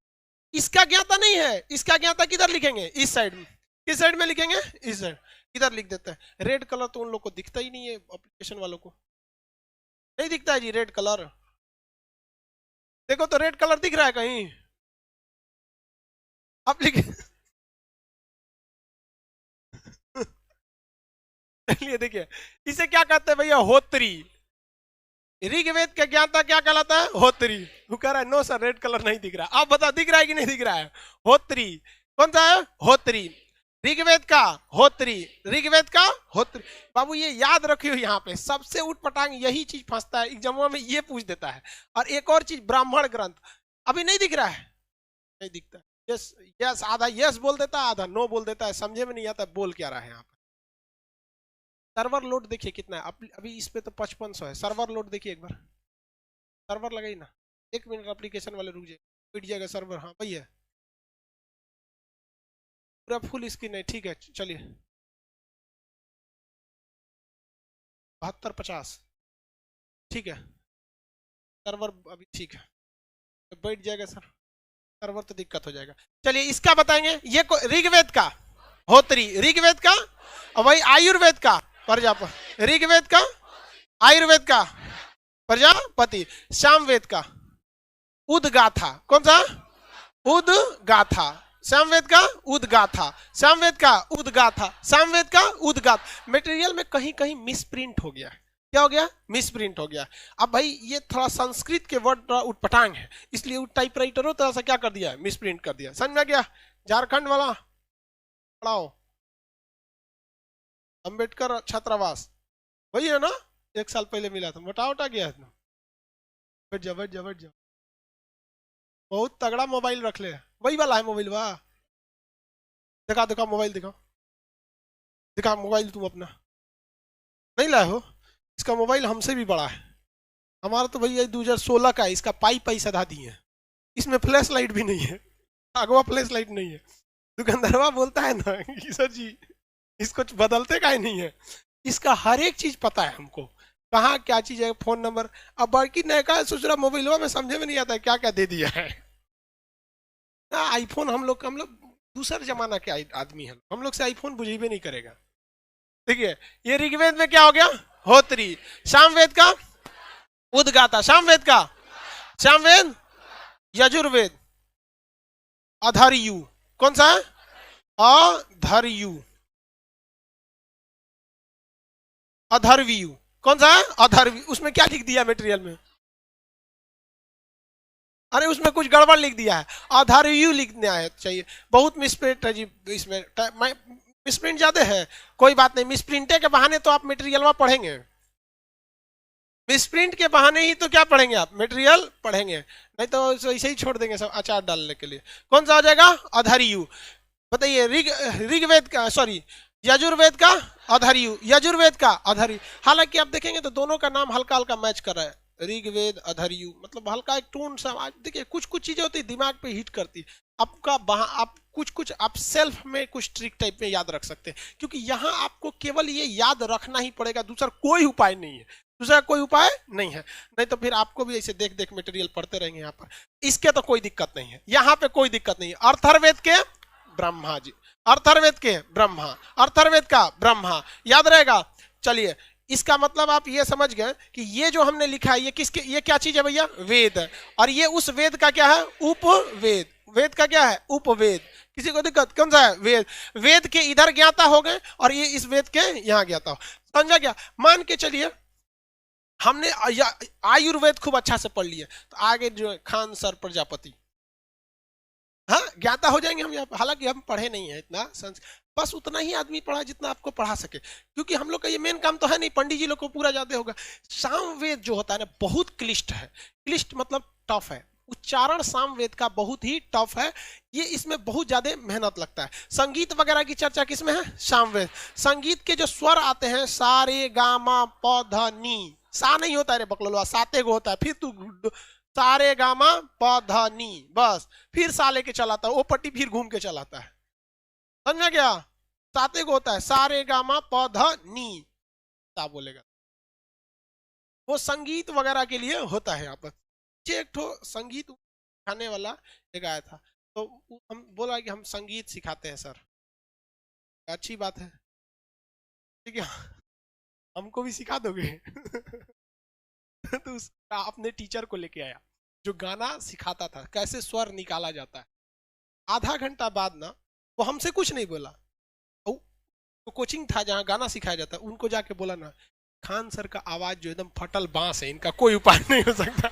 इसका ज्ञाता नहीं है। इसका ज्ञाता किधर लिखेंगे? इस साइड में। किस साइड में लिखेंगे? इस साइड। इधर लिख देते हैं। रेड कलर तो उन लोग को दिखता ही नहीं है, एप्लीकेशन वालों को नहीं दिखता है जी रेड कलर। देखो तो रेड कलर दिख रहा है कहीं? आप लिखे चलिए देखिए, इसे क्या कहते हैं भैया? होत्री। ऋग्वेद का ज्ञाता क्या कहलाता है? होत्री। वो कह रहा है नो सर रेड कलर नहीं दिख रहा। आप बताओ दिख रहा है कि नहीं दिख रहा है? होत्री। कौन सा है? होत्री। ऋग्वेद का होत्री, ऋग्वेद का होत्री। बाबू ये याद रखियो, यहाँ पे सबसे उठपटांग यही चीज फंसता है एग्जामों में, ये पूछ देता है। और एक और चीज, ब्राह्मण ग्रंथ अभी नहीं दिख रहा है, नहीं दिखता। यस यस, आधा यस बोल देता है, आधा नो बोल देता है, समझे में नहीं आता बोल क्या रहा है यहाँ पे। सर्वर लोड देखिए कितना है अभी इस पे तो 5500 है। सर्वर लोड देखिए एक बार, सर्वर लगाई ना, 1 मिनट एप्लीकेशन वाले रुक जाए, पिट जाएगा सर्वर। हाँ भैया पूरा फुल स्क्रीन है, ठीक है चलिए। 7250 ठीक है, सर्वर अभी ठीक है, बैठ जाएगा सर सर्वर, तो दिक्कत हो जाएगा। चलिए इसका बताएंगे, ये ऋग्वेद का होत्री, ऋग्वेद का, और वही आयुर्वेद का प्रजापति, ऋग्वेद का, आयुर्वेद का प्रजापति, सामवेद का उदगाथा। कौन सा? उदगाथा। सामवेद का उदगाथा, सामवेद का उदगाथा, सामवेद का उदगाथ। मटेरियल में कहीं कहीं मिसप्रिंट हो गया। क्या हो गया? मिसप्रिंट हो गया। अब भाई ये थोड़ा संस्कृत के वर्ड उठपटांग है, इसलिए टाइपराइटरों तरह से क्या कर दिया? मिसप्रिंट कर दिया। समझ में गया? झारखंड वाला पढ़ाओ, अंबेडकर छात्रावास वही है ना, 1 साल पहले मिला था, मोटा उटा गया है। बैठ जा बैठ जा बैठ जा, बहुत तगड़ा मोबाइल रख ले, वही वाला है मोबाइल। वाह दिखा दिखा मोबाइल, दिखा दिखा मोबाइल। तुम अपना नहीं लाए हो? इसका मोबाइल हमसे भी बड़ा है, हमारा तो भैया 2016 का है, इसका पैसा धा दिए है, इसमें फ्लैश लाइट भी नहीं है, अगवा फ्लैश लाइट नहीं है। दुकानदारवा बोलता है ना कि सर जी इसको बदलते का ही नहीं है, इसका हर एक चीज पता है हमको, कहाँ क्या चीज है, फोन नंबर। अब बाकी नया सोच रहा मोबाइल में समझे में नहीं आता है क्या क्या दे दिया है। आईफोन हम लोग दूसरे जमाना के आदमी है, हम लोग से आईफोन बुझे भी नहीं करेगा। देखिए ये ऋग्वेद में क्या हो गया? होत्री। सामवेद का उदगाता, सामवेद का, सामवेद यजुर्वेद अधर्यु। कौन सा है? अधर्यु, अधर्व्यू। कौन सा है? अधर्व्यू। उसमें क्या लिख दिया मटेरियल में? अरे उसमें कुछ गड़बड़ लिख दिया है, अधर्व्यू लिखना है चाहिए। बहुत मिसप्रिंट है जी, इसमें मिसप्रिंट ज्यादा है। कोई बात नहीं, मिसप्रिंटे के बहाने तो आप मटेरियल में पढ़ेंगे, मिसप्रिंट के बहाने ही तो क्या पढ़ेंगे आप? मटेरियल पढ़ेंगे, नहीं तो ऐसे ही छोड़ देंगे सब अचार डालने के लिए। कौन सा हो जाएगा? अधर्यु। बताइए ऋग्वेद का, सॉरी यजुर्वेद का अधर्यु, यजुर्वेद का अधर्यु। हालांकि आप देखेंगे तो दोनों का नाम हल्का हल्का मैच कर रहा है, ऋग्वेद अधर्यु, मतलब हल्का एक टोन सा। देखिए कुछ कुछ चीजें होती है दिमाग पे हिट करती, आपका आप कुछ आप सेल्फ में कुछ ट्रिक टाइप में याद रख सकते हैं, क्योंकि यहाँ आपको केवल ये याद रखना ही पड़ेगा, दूसरा कोई उपाय नहीं है, दूसरा कोई उपाय नहीं है। नहीं तो फिर आपको भी ऐसे देख देख मटेरियल पढ़ते रहेंगे यहाँ पर, इसके तो कोई दिक्कत नहीं है, यहाँ पे कोई दिक्कत नहीं है। अर्थर्वेद के ब्रह्मा जी, अर्थर्वेद के ब्रह्मा, अर्थर्वेद का ब्रह्मा, याद रहेगा। चलिए इसका मतलब आप ये समझ गए कि ये जो हमने लिखा है ये किसके, ये क्या चीज है भैया? वेद। और ये उस वेद का क्या है? उपवेद। वेद का क्या है? उपवेद। किसी को दिक्कत? कौन सा है? वेद। वेद के इधर ज्ञाता हो गए और ये इस वेद के यहाँ ज्ञाता हो। समझा क्या? मान के चलिए हमने आयुर्वेद खूब अच्छा से पढ़ लिया, तो आगे जो खान सर प्रजापति, हाँ ज्ञाता हो जाएंगे हम यहाँ। हालांकि हम पढ़े नहीं है इतना, बस उतना ही आदमी पढ़ा जितना आपको पढ़ा सके, क्योंकि हम लोग का ये मेन काम तो है नहीं, पंडित जी लोग को पूरा ज्यादा होगा। सामवेद जो होता है ना बहुत क्लिष्ट है, क्लिष्ट मतलब टफ है, उच्चारण सामवेद का बहुत ही टफ है, ये इसमें बहुत ज्यादा मेहनत लगता है। संगीत वगैरह की चर्चा किसमें है? सामवेद। संगीत के जो स्वर आते हैं सा रे गा मा प ध नी, सा नहीं होता है रे बकलोलवा, साते को होता है, फिर तू सारे गामा प ध नी, बस फिर सा लेके चलाता है, वो पट्टी फिर घूम के चलाता है, समझा क्या? साते को होता है सारे गामा प ध नी, सा बोलेगा। वो संगीत वगैरह के लिए होता है। यहाँ पर एक ठो संगीत सिखाने वाला एक आया था, तो हम बोला कि हम संगीत सिखाते हैं सर। अच्छी बात है, ठीक है, हमको भी सिखा दोगे? तो उसका अपने टीचर को लेके आया जो गाना सिखाता था, कैसे स्वर निकाला जाता है। आधा घंटा बाद ना वो हमसे कुछ नहीं बोला, तो कोचिंग था जहाँ गाना सिखाया जाता है, उनको जाके बोला ना, खान सर का आवाज जो एकदम फटल बांस है, इनका कोई उपाय नहीं हो सकता।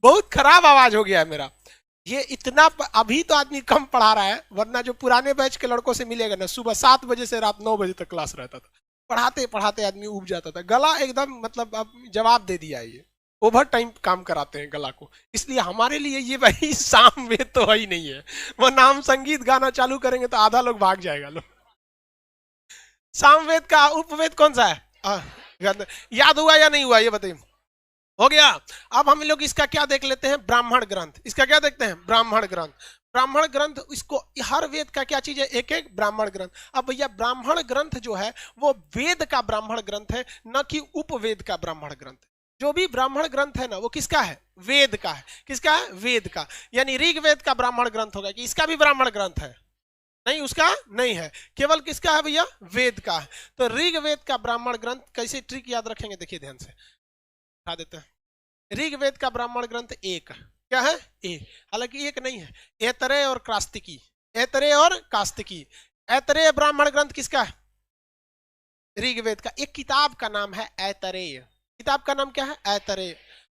बहुत खराब आवाज हो गया है मेरा ये, इतना अभी तो आदमी कम पढ़ा रहा है, वरना जो पुराने बैच के लड़कों से मिलेगा ना, सुबह 7 बजे से रात 9 बजे तक क्लास रहता था, पढ़ाते पढ़ाते आदमी उब जाता था, गला एकदम मतलब अब जवाब दे दिया, ये ओवर टाइम काम कराते हैं गला को। इसलिए हमारे लिए ये भाई सामवेद तो है ही नहीं है, वरना हम संगीत गाना चालू करेंगे तो आधा लोग भाग जाएगा लोग। सामवेद का उपवेद कौन सा है? याद हुआ या नहीं हुआ ये बताइए? हो गया। अब हम लोग इसका क्या देख लेते हैं? ब्राह्मण ग्रंथ। इसका क्या देखते हैं? ब्राह्मण ग्रंथ। ब्राह्मण ग्रंथ, इसको हर वेद का क्या चीज है? एक एक ब्राह्मण ग्रंथ। अब भैया ब्राह्मण ग्रंथ जो है वो वेद का ब्राह्मण ग्रंथ है, न कि उपवेद का ब्राह्मण ग्रंथ। जो भी ब्राह्मण ग्रंथ है ना वो किसका है? वेद का है। किसका है? वेद का। यानी ऋग्वेद का ब्राह्मण ग्रंथ होगा कि इसका भी ब्राह्मण ग्रंथ है? नहीं, उसका नहीं है, केवल किसका है भैया? वेद का है। तो ऋग्वेद का ब्राह्मण ग्रंथ, कैसे ट्रिक याद रखेंगे देखिए ध्यान से, दिखा देते हैं। ऋग्वेद का ब्राह्मण ग्रंथ एक, क्या है? एक। हालांकि एक नहीं है, ऐतरेय और कास्तिकी। ऐतरेय और कास्तिकी। ऐतरेय ब्राह्मण ग्रंथ किसका है? ऋग्वेद का। एक किताब का नाम है ऐतरेय। किताब का नाम क्या है? ऐतरेय।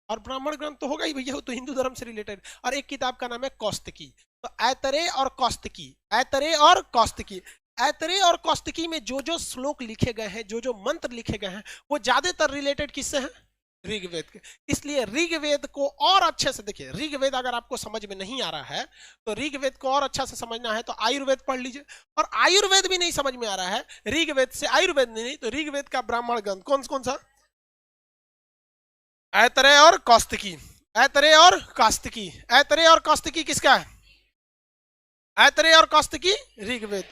और ब्राह्मण ग्रंथ तो होगा ही भैया, तो हिंदू धर्म से रिलेटेड। और एक किताब का नाम है कौस्तकी। तो ऐतरेय और कौस्तकी, ऐतरेय और कौस्तकी। ऐतरेय और कौस्तकी में जो जो श्लोक लिखे गए हैं, जो जो मंत्र लिखे गए हैं, वो ज्यादातर रिलेटेड किससे हैं? ऋग्वेद के। इसलिए ऋग्वेद को और अच्छे से देखिए। ऋग्वेद अगर आपको समझ में नहीं आ रहा है तो ऋग्वेद को और अच्छा से समझना है तो आयुर्वेद पढ़ लीजिए। और आयुर्वेद भी नहीं समझ में आ रहा है, ऋग्वेद से आयुर्वेद नहीं, तो ऋग्वेद का ब्राह्मण ग्रंथ कौन कौन सा? ऐतरेय और कौस्तकी। ऐतरेय और कास्तिकी। ऐतरेय और कौस्तकी किसका है? ऐतरेय और कौस्तकी ऋग्वेद।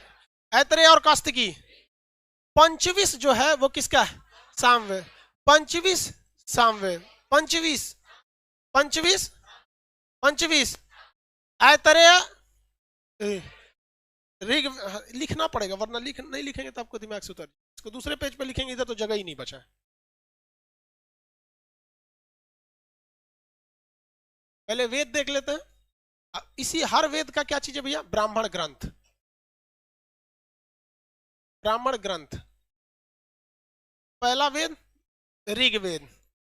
ऐतरेय और कौस्तकी। पंचविश जो है वो किसका है? सामवेद। पंचविश सामवेद। पंचविश, पंचविश, पंचविश। ऐतरेय ऋग लिखना पड़ेगा, वरना नहीं लिखेंगे तो आपको दिमाग से उतर। इसको दूसरे पेज पे लिखेंगे, इधर तो जगह ही नहीं बचा है। पहले वेद देख लेते हैं। इसी हर वेद का क्या चीज है भैया? ब्राह्मण ग्रंथ। ब्राह्मण ग्रंथ। पहला वेद ऋग्वेद।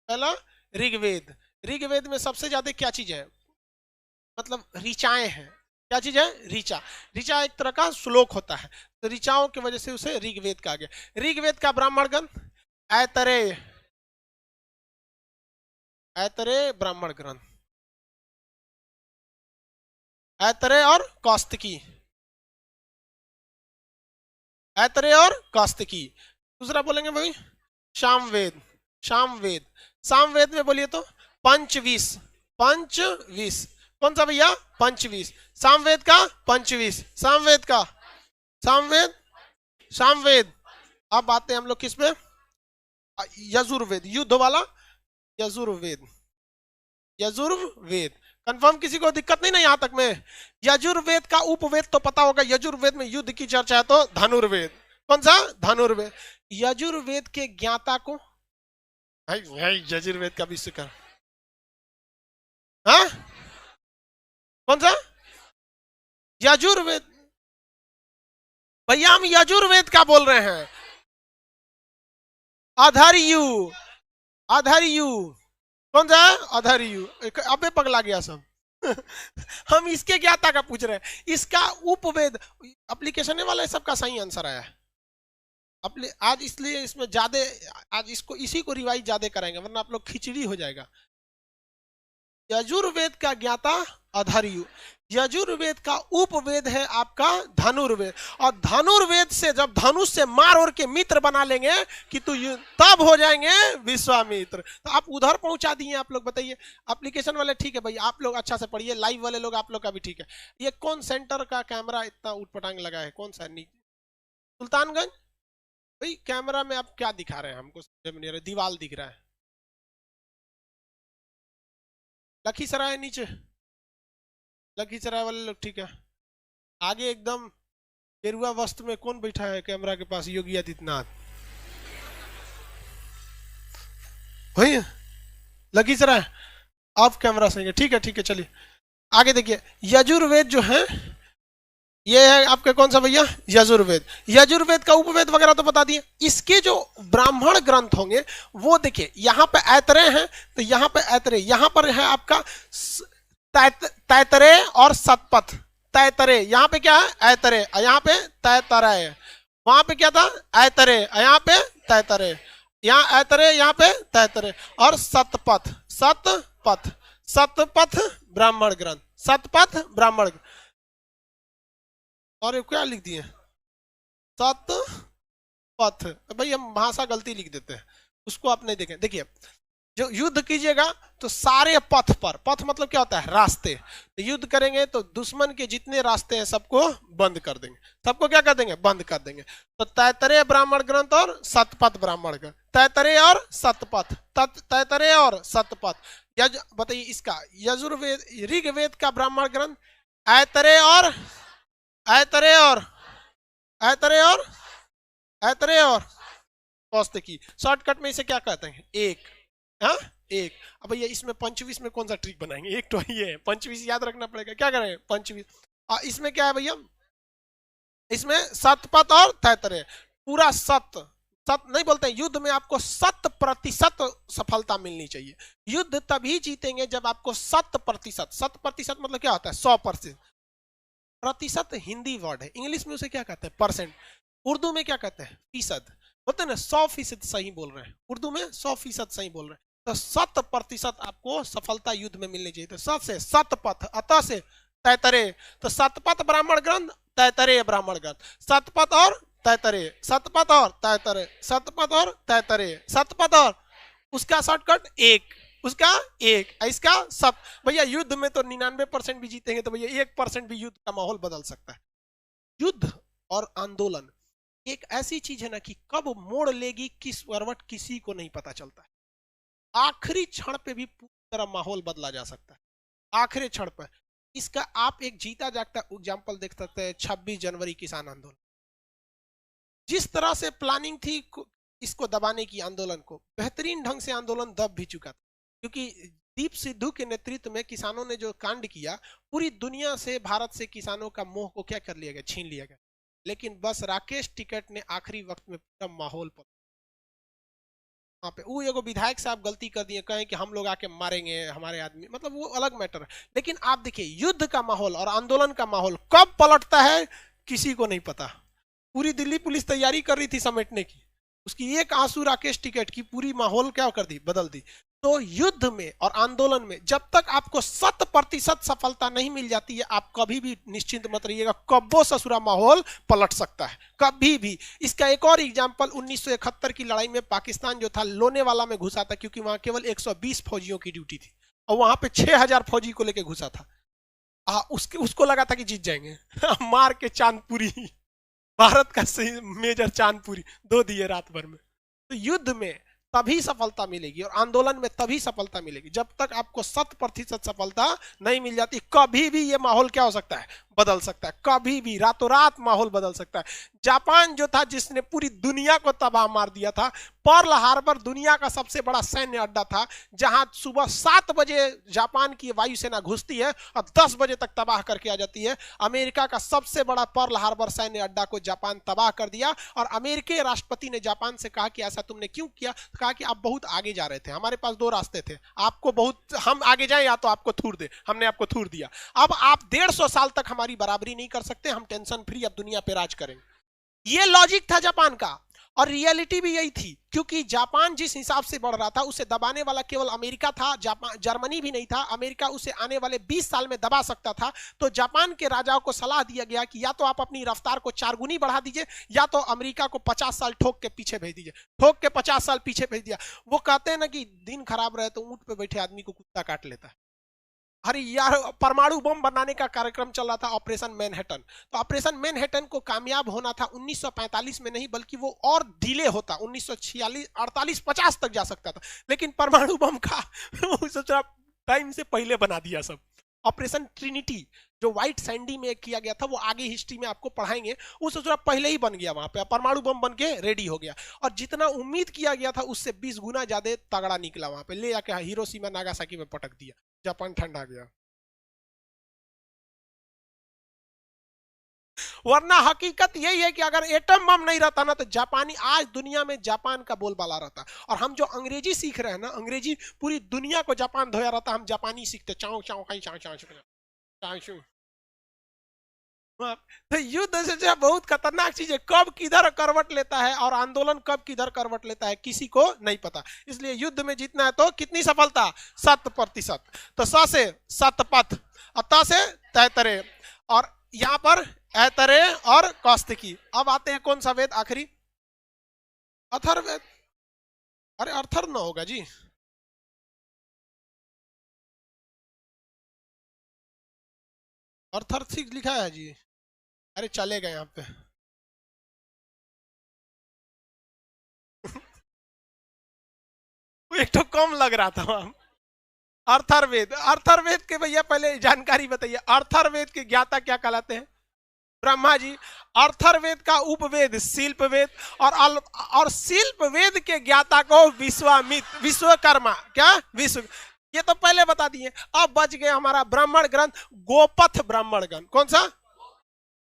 पहला ऋग्वेद। ऋग्वेद में सबसे ज्यादा क्या चीज है? मतलब ऋचाएं हैं। क्या चीज है? ऋचा। ऋचा एक तरह का श्लोक होता है, तो ऋचाओं की वजह से उसे ऋग्वेद कहा गया। ऋग्वेद का ब्राह्मण ग्रंथ ऐतरेय। ऐतरेय ब्राह्मण ग्रंथ। ऐतरेय और कौस्तकी। ऐतरेय और कौस्तकी। दूसरा बोलेंगे भाई सामवेद। सामवेद। सामवेद में बोलिए तो पंचविश। पंचविश कौन सा भैया? पंचविश। सामवेद का पंचविश। सामवेद का सामवेद। सामवेद। अब आते हैं हम लोग किस पे? यजुर्वेद। युद्ध वाला यजुर्वेद। यजुर्वेद कंफर्म, किसी को दिक्कत नहीं ना यहां तक में? यजुर्वेद का उपवेद तो पता होगा। यजुर्वेद में युद्ध की चर्चा है तो धनुर्वेद। कौन सा? धनुर्वेद। यजुर्वेद के ज्ञाता को यजुर्वेद का विश्वकर, हाँ कौन सा? यजुर्वेद। भैया हम यजुर्वेद का बोल रहे हैं। अधर्यु। अधर्यु कौन सा? अधर्यु। अबे पगला गया सब। हम इसके ज्ञाता का पूछ रहे हैं। इसका उपवेद एप्लीकेशन वाला सबका सही आंसर आया है। अपने आज इसलिए इसमें ज्यादा, आज इसको इसी को रिवाइज ज्यादा कराएंगे वरना आप लोग खिचड़ी हो जाएगा। यजुर्वेद का ज्ञाता अधर्यु, यजुर्वेद का उपवेद है आपका धनुर्वेद, और धनुर्वेद से जब धनुष से मार और के मित्र बना लेंगे कि तू तब हो जाएंगे विश्वामित्र। तो आप उधर पहुंचा दिए। आप लोग बताइए, एप्लीकेशन वाले ठीक है भाई, आप लोग अच्छा से पढ़िए, लाइव वाले लोग आप लोग का भी ठीक है। ये कौन सेंटर का कैमरा इतना उटपटांग लगा है, कौन सा? नीचे सुल्तानगंज भाई। कैमरा में आप क्या दिखा रहे हैं हमको समझ में नहीं आ रहा, दीवाल दिख रहा है। लखीसराय नीचे, लखीसराय वाले लोग ठीक है। आगे एकदम गेरुआ वस्त्र में कौन बैठा है कैमरा के पास? योगी आदित्यनाथ। वही लखीसराय, आप कैमरा सही है, ठीक है ठीक है। चलिए आगे देखिए, यजुर्वेद जो है ये है आपके कौन सा भैया? यजुर्वेद। यजुर्वेद का उपवेद वगैरह तो बता दिए। इसके जो ब्राह्मण ग्रंथ होंगे वो देखिए, यहाँ पे ऐतरेय हैं तो यहाँ पे ऐतरेय, यहाँ पर है आपका तैतरेय और सतपथ। तैतरेय यहाँ पे क्या है? ऐतरेय, यहाँ पे तैतरेय। वहां पे क्या था? ऐतरेय, यहाँ पे तैतरेय। यहाँ ऐतरेय, यहाँ पे तैतरेय। और सतपथ, सतपथ, सतपथ ब्राह्मण ग्रंथ, सतपथ ब्राह्मण। और क्या लिख दिए? सतपथ। भाई हम भाषा गलती लिख देते हैं, उसको आप नहीं देखें। देखिए जो युद्ध कीजिएगा तो सारे पथ पर, पथ मतलब क्या होता है? रास्ते। तो युद्ध करेंगे तो दुश्मन के जितने रास्ते हैं सबको बंद कर देंगे। सबको क्या कर देंगे? बंद कर देंगे। तो तैतरेय ब्राह्मण ग्रंथ और सतपथ ब्राह्मण ग्रंथ, तैतरेय और सतपथ, तैतरेय और सतपथ। बताइए इसका यजुर्वेद, ऋग्वेद का ब्राह्मण ग्रंथ ऐतरेय और ऐतरेय और ऐतरेय और ऐतरेय और कौस्तुकी। शॉर्टकट में इसे क्या कहते हैं? एक। हाँ एक। अब भैया इसमें पंचवीस में कौन सा ट्रिक बनाएंगे? एक तो ये है, पंचवीस याद रखना पड़ेगा। क्या करें? पंचवीस। इसमें क्या है भैया? इसमें सतपथ और तैतरेय। पूरा सत नहीं बोलते हैं, युद्ध में आपको 100% सफलता मिलनी चाहिए। युद्ध तभी जीतेंगे जब आपको 100%, 100% मतलब क्या होता है? 100%। प्रतिशत हिंदी वर्ड है, इंग्लिश में उसे क्या कहते हैं? परसेंट। उर्दू में क्या कहते हैं? फीसद। बोलते हैं ना 100% सही बोल रहे हैं, उर्दू में 100% सही बोल रहे हैं। तो 100% आपको सफलता युद्ध में मिलनी चाहिए। तो सत से सतपथ, अतः से तैतरेय। तो सतपथ ब्राह्मण ग्रंथ, तैतरेय ब्राह्मण ग्रंथ, सतपथ और तैतरेय, सतपथ और तैतरेय, सतपथ और तैतरेय, सतपथ और उसका शॉर्टकट एक, उसका एक, इसका सब। भैया युद्ध में तो 99% भी जीतेंगे तो भैया 1% भी युद्ध का माहौल बदल सकता है। युद्ध और आंदोलन एक ऐसी चीज है ना कि कब मोड़ लेगी किस करवट किसी को नहीं पता चलता है। आखिरी क्षण पे भी पूरी तरह माहौल बदला जा सकता है, आखिरी क्षण पर। इसका आप एक जीता जागता एग्जाम्पल देख सकते हैं 26 जनवरी किसान आंदोलन। जिस तरह से प्लानिंग थी इसको दबाने की आंदोलन को, बेहतरीन ढंग से आंदोलन दब भी चुका था। क्योंकि दीप सिद्धू के नेतृत्व में किसानों ने जो कांड किया, पूरी दुनिया से, भारत से किसानों का मोह को क्या कर लिया गया? छीन लिया गया। लेकिन बस राकेश टिकैत ने आखिरी वक्त में पूरा माहौल पर वहां पे वो एगो विधायक साहब गलती कर दिए, कहें कि हम लोग आके मारेंगे हमारे आदमी, मतलब वो अलग मैटर है। लेकिन आप देखिए युद्ध का माहौल और आंदोलन का माहौल कब पलटता है किसी को नहीं पता। पूरी दिल्ली पुलिस तैयारी कर रही थी समेटने की, उसकी एक आंसू राकेश टिकैत की पूरी माहौल क्या कर दी? बदल दी। तो युद्ध में और आंदोलन में जब तक आपको 100% सफलता नहीं मिल जाती है, आप कभी भी निश्चिंत मत रहिएगा, कब्बो ससुरा माहौल पलट सकता है, कभी भी। इसका एक और एग्जांपल 1971 की लड़ाई में पाकिस्तान जो था लोनेवाला में घुसा था, क्योंकि वहां केवल 120 फौजियों की ड्यूटी थी और वहां पे 6000 फौजी को लेकर घुसा था। उसको लगा था कि जीत जाएंगे मार के चांदपुरी, भारत का मेजर चांदपुरी 2 दिए रात भर में। तो युद्ध में तभी सफलता मिलेगी और आंदोलन में तभी सफलता मिलेगी जब तक आपको 100% सफलता नहीं मिल जाती। कभी भी ये माहौल क्या हो सकता है? बदल सकता है, कभी भी रातों रात माहौल बदल सकता है। जापान जो था जिसने पूरी दुनिया को तबाह मार दिया था, पर्ल हार्बर दुनिया का सबसे बड़ा सैन्य अड्डा था, जहां सुबह 7 बजे जापान की वायुसेना घुसती है और 10 बजे तक तबाह करके आ जाती है। अमेरिका का सबसे बड़ा पर्ल हार्बर सैन्य अड्डा को जापान तबाह कर दिया और अमेरिकी राष्ट्रपति ने जापान से कहा कि ऐसा तुमने क्यों किया? कहा कि आप बहुत आगे जा रहे थे, हमारे पास 2 रास्ते थे, आपको बहुत हम आगे जाए या तो आपको थूर दे, हमने आपको थूर दिया। अब आप 150 साल तक हमारी बराबरी नहीं कर सकते, हम टेंशन फ्री अब दुनिया पे राज करेंगे। ये लॉजिक था जापान का। और रियलिटी भी यही थी, क्योंकि जापान जिस हिसाब से बढ़ रहा था उसे दबाने वाला केवल अमेरिका था, जापान जर्मनी भी नहीं था। अमेरिका उसे आने वाले 20 साल में दबा सकता था। तो जापान के राजाओं को सलाह दिया गया कि या तो आप अपनी रफ्तार को 4 गुनी बढ़ा दीजिए, या तो अमेरिका को 50 साल ठोक के पीछे भेज दीजिए। ठोक के 50 साल पीछे भेज दिया। वो कहते हैं ना कि दिन खराब रहे तो ऊंट पे बैठे आदमी को कुत्ता काट लेता है। अरे यार, परमाणु बम बनाने का कार्यक्रम चल रहा था, ऑपरेशन मैनहट्टन। तो ऑपरेशन मैनहट्टन को कामयाब होना था 1945 में नहीं, बल्कि वो और डिले होता, 1946, 48, 50 तक जा सकता था। लेकिन परमाणु बम का सोचा टाइम से पहले बना दिया सब। ऑपरेशन ट्रिनिटी जो व्हाइट सैंडी में किया गया था, वो आगे हिस्ट्री में आपको पढ़ाएंगे। वो सोचा पहले ही बन गया, वहां पे परमाणु बम बन के रेडी हो गया। और जितना उम्मीद किया गया था उससे 20 गुना ज्यादा तगड़ा निकला। वहां पे ले जाके हिरोशिमा नागासाकी में पटक दिया, जापान ठंडा गया। वरना हकीकत यही है कि अगर एटम बम नहीं रहता ना, तो जापानी आज दुनिया में जापान का बोलबाला रहता। और हम जो अंग्रेजी सीख रहे हैं ना, अंग्रेजी पूरी दुनिया को जापान धोया रहता, हम जापानी सीखते चाओ चाओ कहीं चाओ चाओ चाओ। तो युद्ध से बहुत खतरनाक चीज है, कब किधर करवट लेता है और आंदोलन कब किधर करवट लेता है किसी को नहीं पता। इसलिए युद्ध में जीतना है तो कितनी सफलता? 7%। तो स से सतपथ, त से तैतरे, और यहां पर ऐतरे और कौस्तुकी। अब आते हैं कौन सा वेद आखिरी? अथर्ववेद। अरे अर्थर ना होगा जी, अर्थर लिखा है जी। अरे चले गए यहाँ पे। एक तो कम लग रहा था। अर्थरवेद, अर्थरवेद के भैया पहले जानकारी बताइए, अर्थरवेद के ज्ञाता क्या कहलाते हैं? ब्रह्मा जी। अर्थरवेद का उपवेद शिल्पवेद, और शिल्पवेद के ज्ञाता को विश्वामित्र, विश्वकर्मा, क्या विश्व, ये तो पहले बता दिए। अब बच गए हमारा ब्राह्मण ग्रंथ, गोपथ ब्राह्मण ग्रंथ। कौन सा?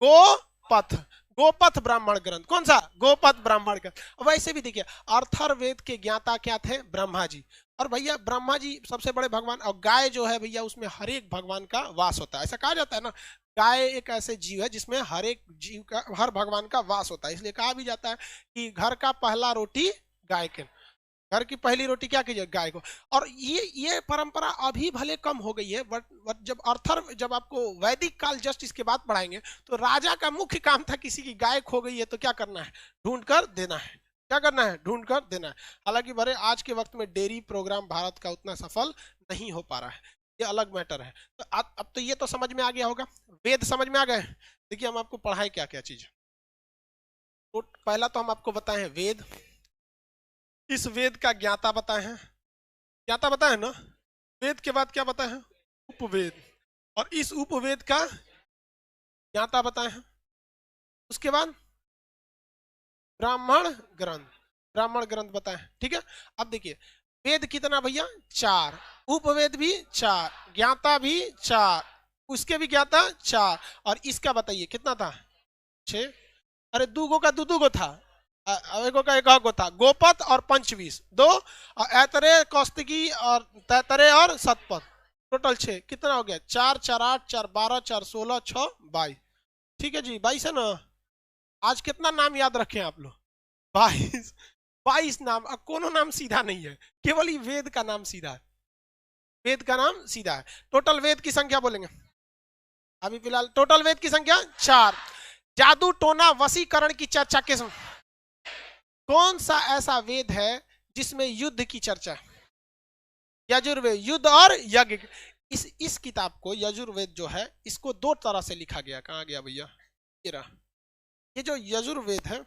गोपथ, गोपथ ब्राह्मण ग्रंथ। कौन सा? गोपथ ब्राह्मण ग्रंथ। वैसे भी देखिए, अर्थरवेद के ज्ञाता क्या थे? ब्रह्मा जी। और भैया ब्रह्मा जी सबसे बड़े भगवान, और गाय जो है भैया उसमें हर एक भगवान का वास होता है। ऐसा कहा जाता है ना, गाय एक ऐसे जीव है जिसमें हर एक जीव का, हर भगवान का वास होता है। इसलिए कहा भी जाता है कि घर का पहला रोटी गाय के, घर की पहली रोटी क्या कीजिए? गाय को। और ये परंपरा अभी भले कम हो गई है, बट जब आपको वैदिक काल जस्ट इसके बाद पढ़ाएंगे, तो राजा का मुख्य काम था किसी की गाय खो गई है तो क्या करना है? ढूंढ कर देना है। क्या करना है? ढूंढ कर देना है। हालांकि भरे आज के वक्त में डेयरी प्रोग्राम भारत का उतना सफल नहीं हो पा रहा है, ये अलग मैटर है। तो अब तो ये तो समझ में आ गया होगा, वेद समझ में आ गए। देखिए हम आपको पढ़ाए क्या क्या चीज। तो पहला तो हम आपको बताए हैं वेद, इस वेद का ज्ञाता बताए हैं, ज्ञाता बताए ना। वेद के बाद क्या बताए हैं? उपवेद, और इस उपवेद का ज्ञाता बताए हैं। उसके बाद ब्राह्मण ग्रंथ, ब्राह्मण ग्रंथ बताए हैं। ठीक है, अब देखिए वेद कितना भैया? 4, उपवेद भी 4, ज्ञाता भी 4, उसके भी ज्ञाता 4, और इसका बताइए कितना था? 6। अरे दूगो का दूगो था, एगो का एक था। गोपथ और पंचवीस 2, और ऐतरे कौस्तुकी और तैतरे और सतपथ, टोटल 6। कितना हो गया? 4 4 8 4 12 4 16 6 22। ठीक है जी, 22 है ना। आज कितना नाम याद रखे आप लोग? 22, 22 नाम। अब कोनो नाम सीधा नहीं है, केवल ही वेद का नाम सीधा है, वेद का नाम सीधा है। टोटल वेद की संख्या बोलेंगे अभी फिलहाल, टोटल वेद की संख्या 4। जादू टोना वशीकरण की चर्चा किस, कौन सा ऐसा वेद है जिसमें युद्ध की चर्चा है? यजुर्वेद, युद्ध और यज्ञ। इस किताब को यजुर्वेद जो है, इसको 2 तरह से लिखा गया। कहाँ गया भैया? ये रहा, ये जो यजुर्वेद है,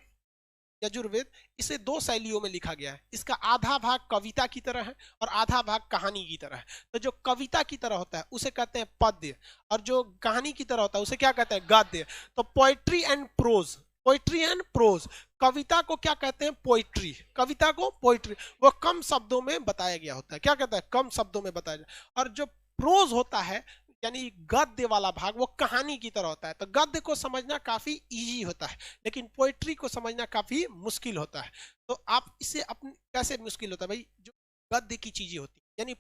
यजुर्वेद, इसे 2 शैलियों में लिखा गया है। इसका आधा भाग कविता की तरह है और आधा भाग कहानी की तरह है। तो जो कविता की तरह होता है उसे कहते हैं पद्य, और जो कहानी की तरह होता है उसे क्या कहते हैं? गद्य। तो poetry and prose, poetry and prose. कविता को क्या कहते हैं? पोएट्री। कविता को पोएट्री, वो कम शब्दों में बताया गया होता है। क्या कहता है? कम शब्दों में बताया जाए। और जो प्रोज होता है यानी गद्य वाला भाग, वो कहानी की तरह होता है। तो गद्य को समझना काफी इजी होता है, लेकिन पोएट्री को समझना काफी मुश्किल होता है। तो आप इसे अपने कैसे मुश्किल होता है भाई? जो गद्य की चीजें होती है, यानी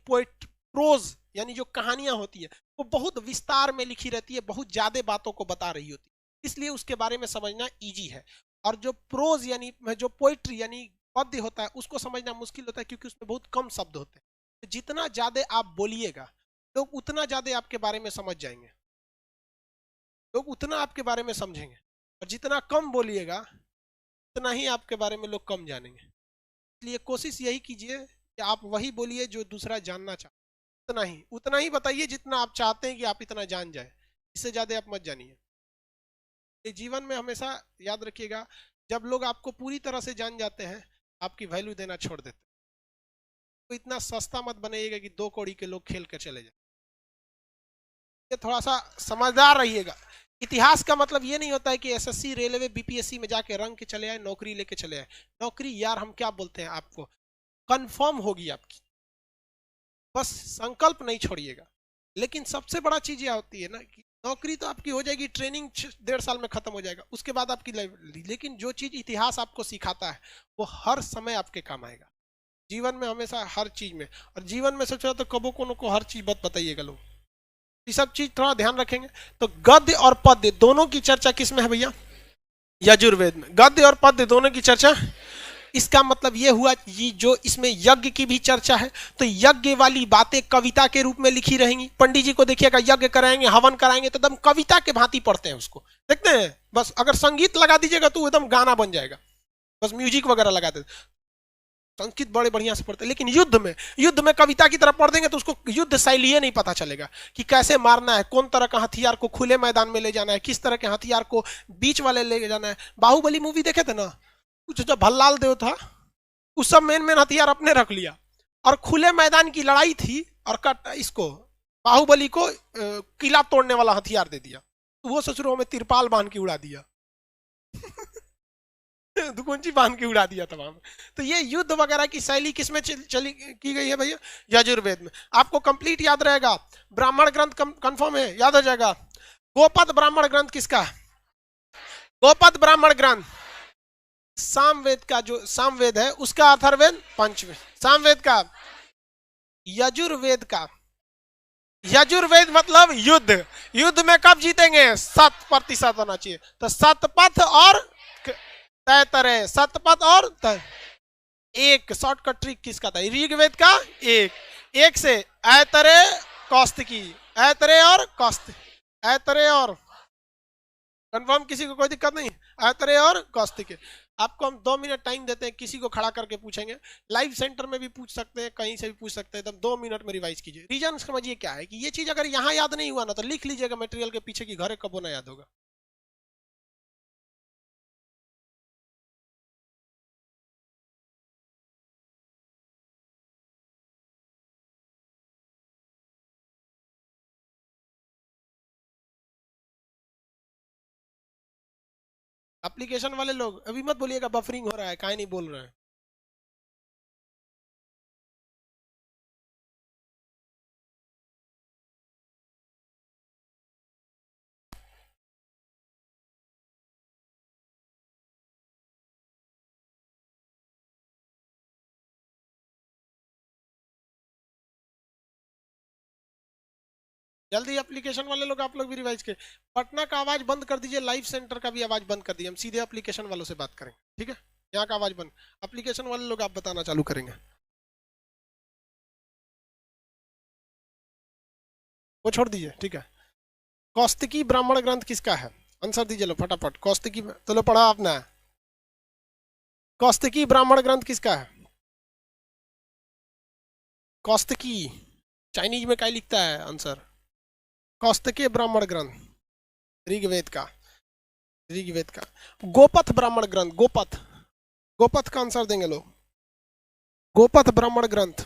प्रोज यानी जो कहानियां होती है, वो बहुत विस्तार में लिखी रहती है, बहुत ज्यादा बातों को बता रही होती है, इसलिए उसके बारे में समझना इजी है। और जो प्रोज यानी जो पोइट्री यानी पद्य होता है उसको समझना मुश्किल होता है, क्योंकि उसमें बहुत कम शब्द होते हैं। तो जितना ज्यादा आप बोलिएगा लोग उतना ज्यादा आपके बारे में समझ जाएंगे, लोग उतना आपके बारे में समझेंगे। और जितना कम बोलिएगा उतना ही आपके बारे में लोग कम जानेंगे। इसलिए कोशिश यही कीजिए कि आप वही बोलिए जो दूसरा जानना चाहता है, उतना ही बताइए जितना आप चाहते हैं कि आप इतना जान जाए, इससे ज्यादा आप मत जानिए। ये जीवन में हमेशा याद रखिएगा, जब लोग आपको पूरी तरह से जान जाते हैं आपकी वैल्यू देना छोड़ देते हैं। तो इतना सस्ता मत बनाइएगा कि 2 कौड़ी के लोग खेल कर चले जाए। ये थोड़ा सा समझदार रहिएगा। इतिहास का मतलब ये नहीं होता है कि एसएससी रेलवे बीपीएससी में जाके रंग के चले आए, नौकरी लेके चले आए। नौकरी यार हम क्या बोलते हैं, आपको कंफर्म होगी आपकी, बस संकल्प नहीं छोड़िएगा। लेकिन सबसे बड़ा चीज यह होती है ना कि नौकरी तो आपकी हो जाएगी, ट्रेनिंग 1.5 साल में खत्म हो जाएगा, उसके बाद आपकी लाइफ। लेकिन जो चीज इतिहास आपको सिखाता है वो हर समय आपके काम आएगा, जीवन में हमेशा, हर चीज में। और जीवन में सबसे ज्यादा तो कबो को हर चीज मत बताइएगा लोग, ये सब चीज थोड़ा ध्यान रखेंगे। तो गद्य और पद्य दोनों की चर्चा किस में है भैया? यजुर्वेद में। गद्य और पद्य दोनों की चर्चा, इसका मतलब ये हुआ ये जो इसमें यज्ञ की भी चर्चा है, तो यज्ञ वाली बातें कविता के रूप में लिखी रहेंगी। पंडित जी को देखिएगा यज्ञ कराएंगे, हवन कराएंगे तो एकदम कविता के भांति पढ़ते हैं उसको, देखते हैं। बस अगर संगीत लगा दीजिएगा तो एकदम गाना बन जाएगा, बस म्यूजिक वगैरह लगा देते, संगीत बड़े बढ़िया से पढ़ते। लेकिन युद्ध में कविता की तरह पढ़ देंगे तो उसको युद्ध शैली नहीं पता चलेगा कि कैसे मारना है, कौन तरह का हथियार को खुले मैदान में ले जाना है, किस तरह के हथियार को बीच वाले ले जाना है। बाहुबली मूवी देखे थे ना, कुछ जो भल्लाल देव था उस सब मेन हथियार अपने रख लिया, और खुले मैदान की लड़ाई थी और इसको बाहुबली को किला तोड़ने वाला हथियार दे दिया, तो वो ससुरों में तिरपाल बांध के उड़ा दिया दुकुंची बांध के उड़ा दिया तमाम। तो ये युद्ध वगैरह की शैली किसमें चली की गई है भैया? यजुर्वेद में। आपको कंप्लीट याद रहेगा। ब्राह्मण ग्रंथ कंफर्म है, याद हो जाएगा। गोपद ब्राह्मण ग्रंथ किसका? गोपद ब्राह्मण ग्रंथ सामवेद का, जो सामवेद है उसका अथर्ववेद पंचवेद। सामवेद का, यजुर्वेद का। यजुर्वेद मतलब युद्ध में कब जीतेंगे? 7% होना चाहिए। तो सतपथ और तैतरे, सतपथ और एक शॉर्टकट ट्रिक किसका था? ऋग्वेद का एक से ऐतरे कौस्तकी, ऐतरे और कौस्तकी, ऐतरे और कंफर्म, किसी को कोई दिक्कत नहीं? ऐतरे और कौस्तकी। आपको हम 2 मिनट टाइम देते हैं, किसी को खड़ा करके पूछेंगे, लाइव सेंटर में भी पूछ सकते हैं, कहीं से भी पूछ सकते हैं, तब 2 मिनट में रिवाइज कीजिए। रीजन समझिए क्या है कि ये चीज अगर यहाँ याद नहीं हुआ ना तो लिख लीजिएगा मटेरियल के पीछे की घरे कबो ना याद होगा। एप्लीकेशन वाले लोग अभी मत बोलिएगा बफरिंग हो रहा है, काहे नहीं बोल रहे हैं। जल्दी एप्लीकेशन वाले लोग, आप लोग भी रिवाइज के। पटना का आवाज बंद कर दीजिए, लाइव सेंटर का भी आवाज बंद कर दीजिए, हम सीधे एप्लीकेशन वालों से बात करेंगे, ठीक है? यहाँ का आवाज बंद, एप्लीकेशन वाले लोग आप बताना चालू करेंगे, वो छोड़ दीजिए, ठीक है? कौस्तुकी ब्राह्मण ग्रंथ किसका है? आंसर दीजिए लो फटाफट। कौस्तुकी तो लो पढ़ा आपने। कौस्तुकी ब्राह्मण ग्रंथ किसका है? कौस्तुकी चाइनीज में क्या लिखता है आंसर? कौस्तुकी ब्राह्मण ग्रंथ ऋग्वेद का, ऋग्वेद का। गोपथ ब्राह्मण ग्रंथ, गोपथ, गोपथ का आंसर देंगे लोग। गोपथ ब्राह्मण ग्रंथ,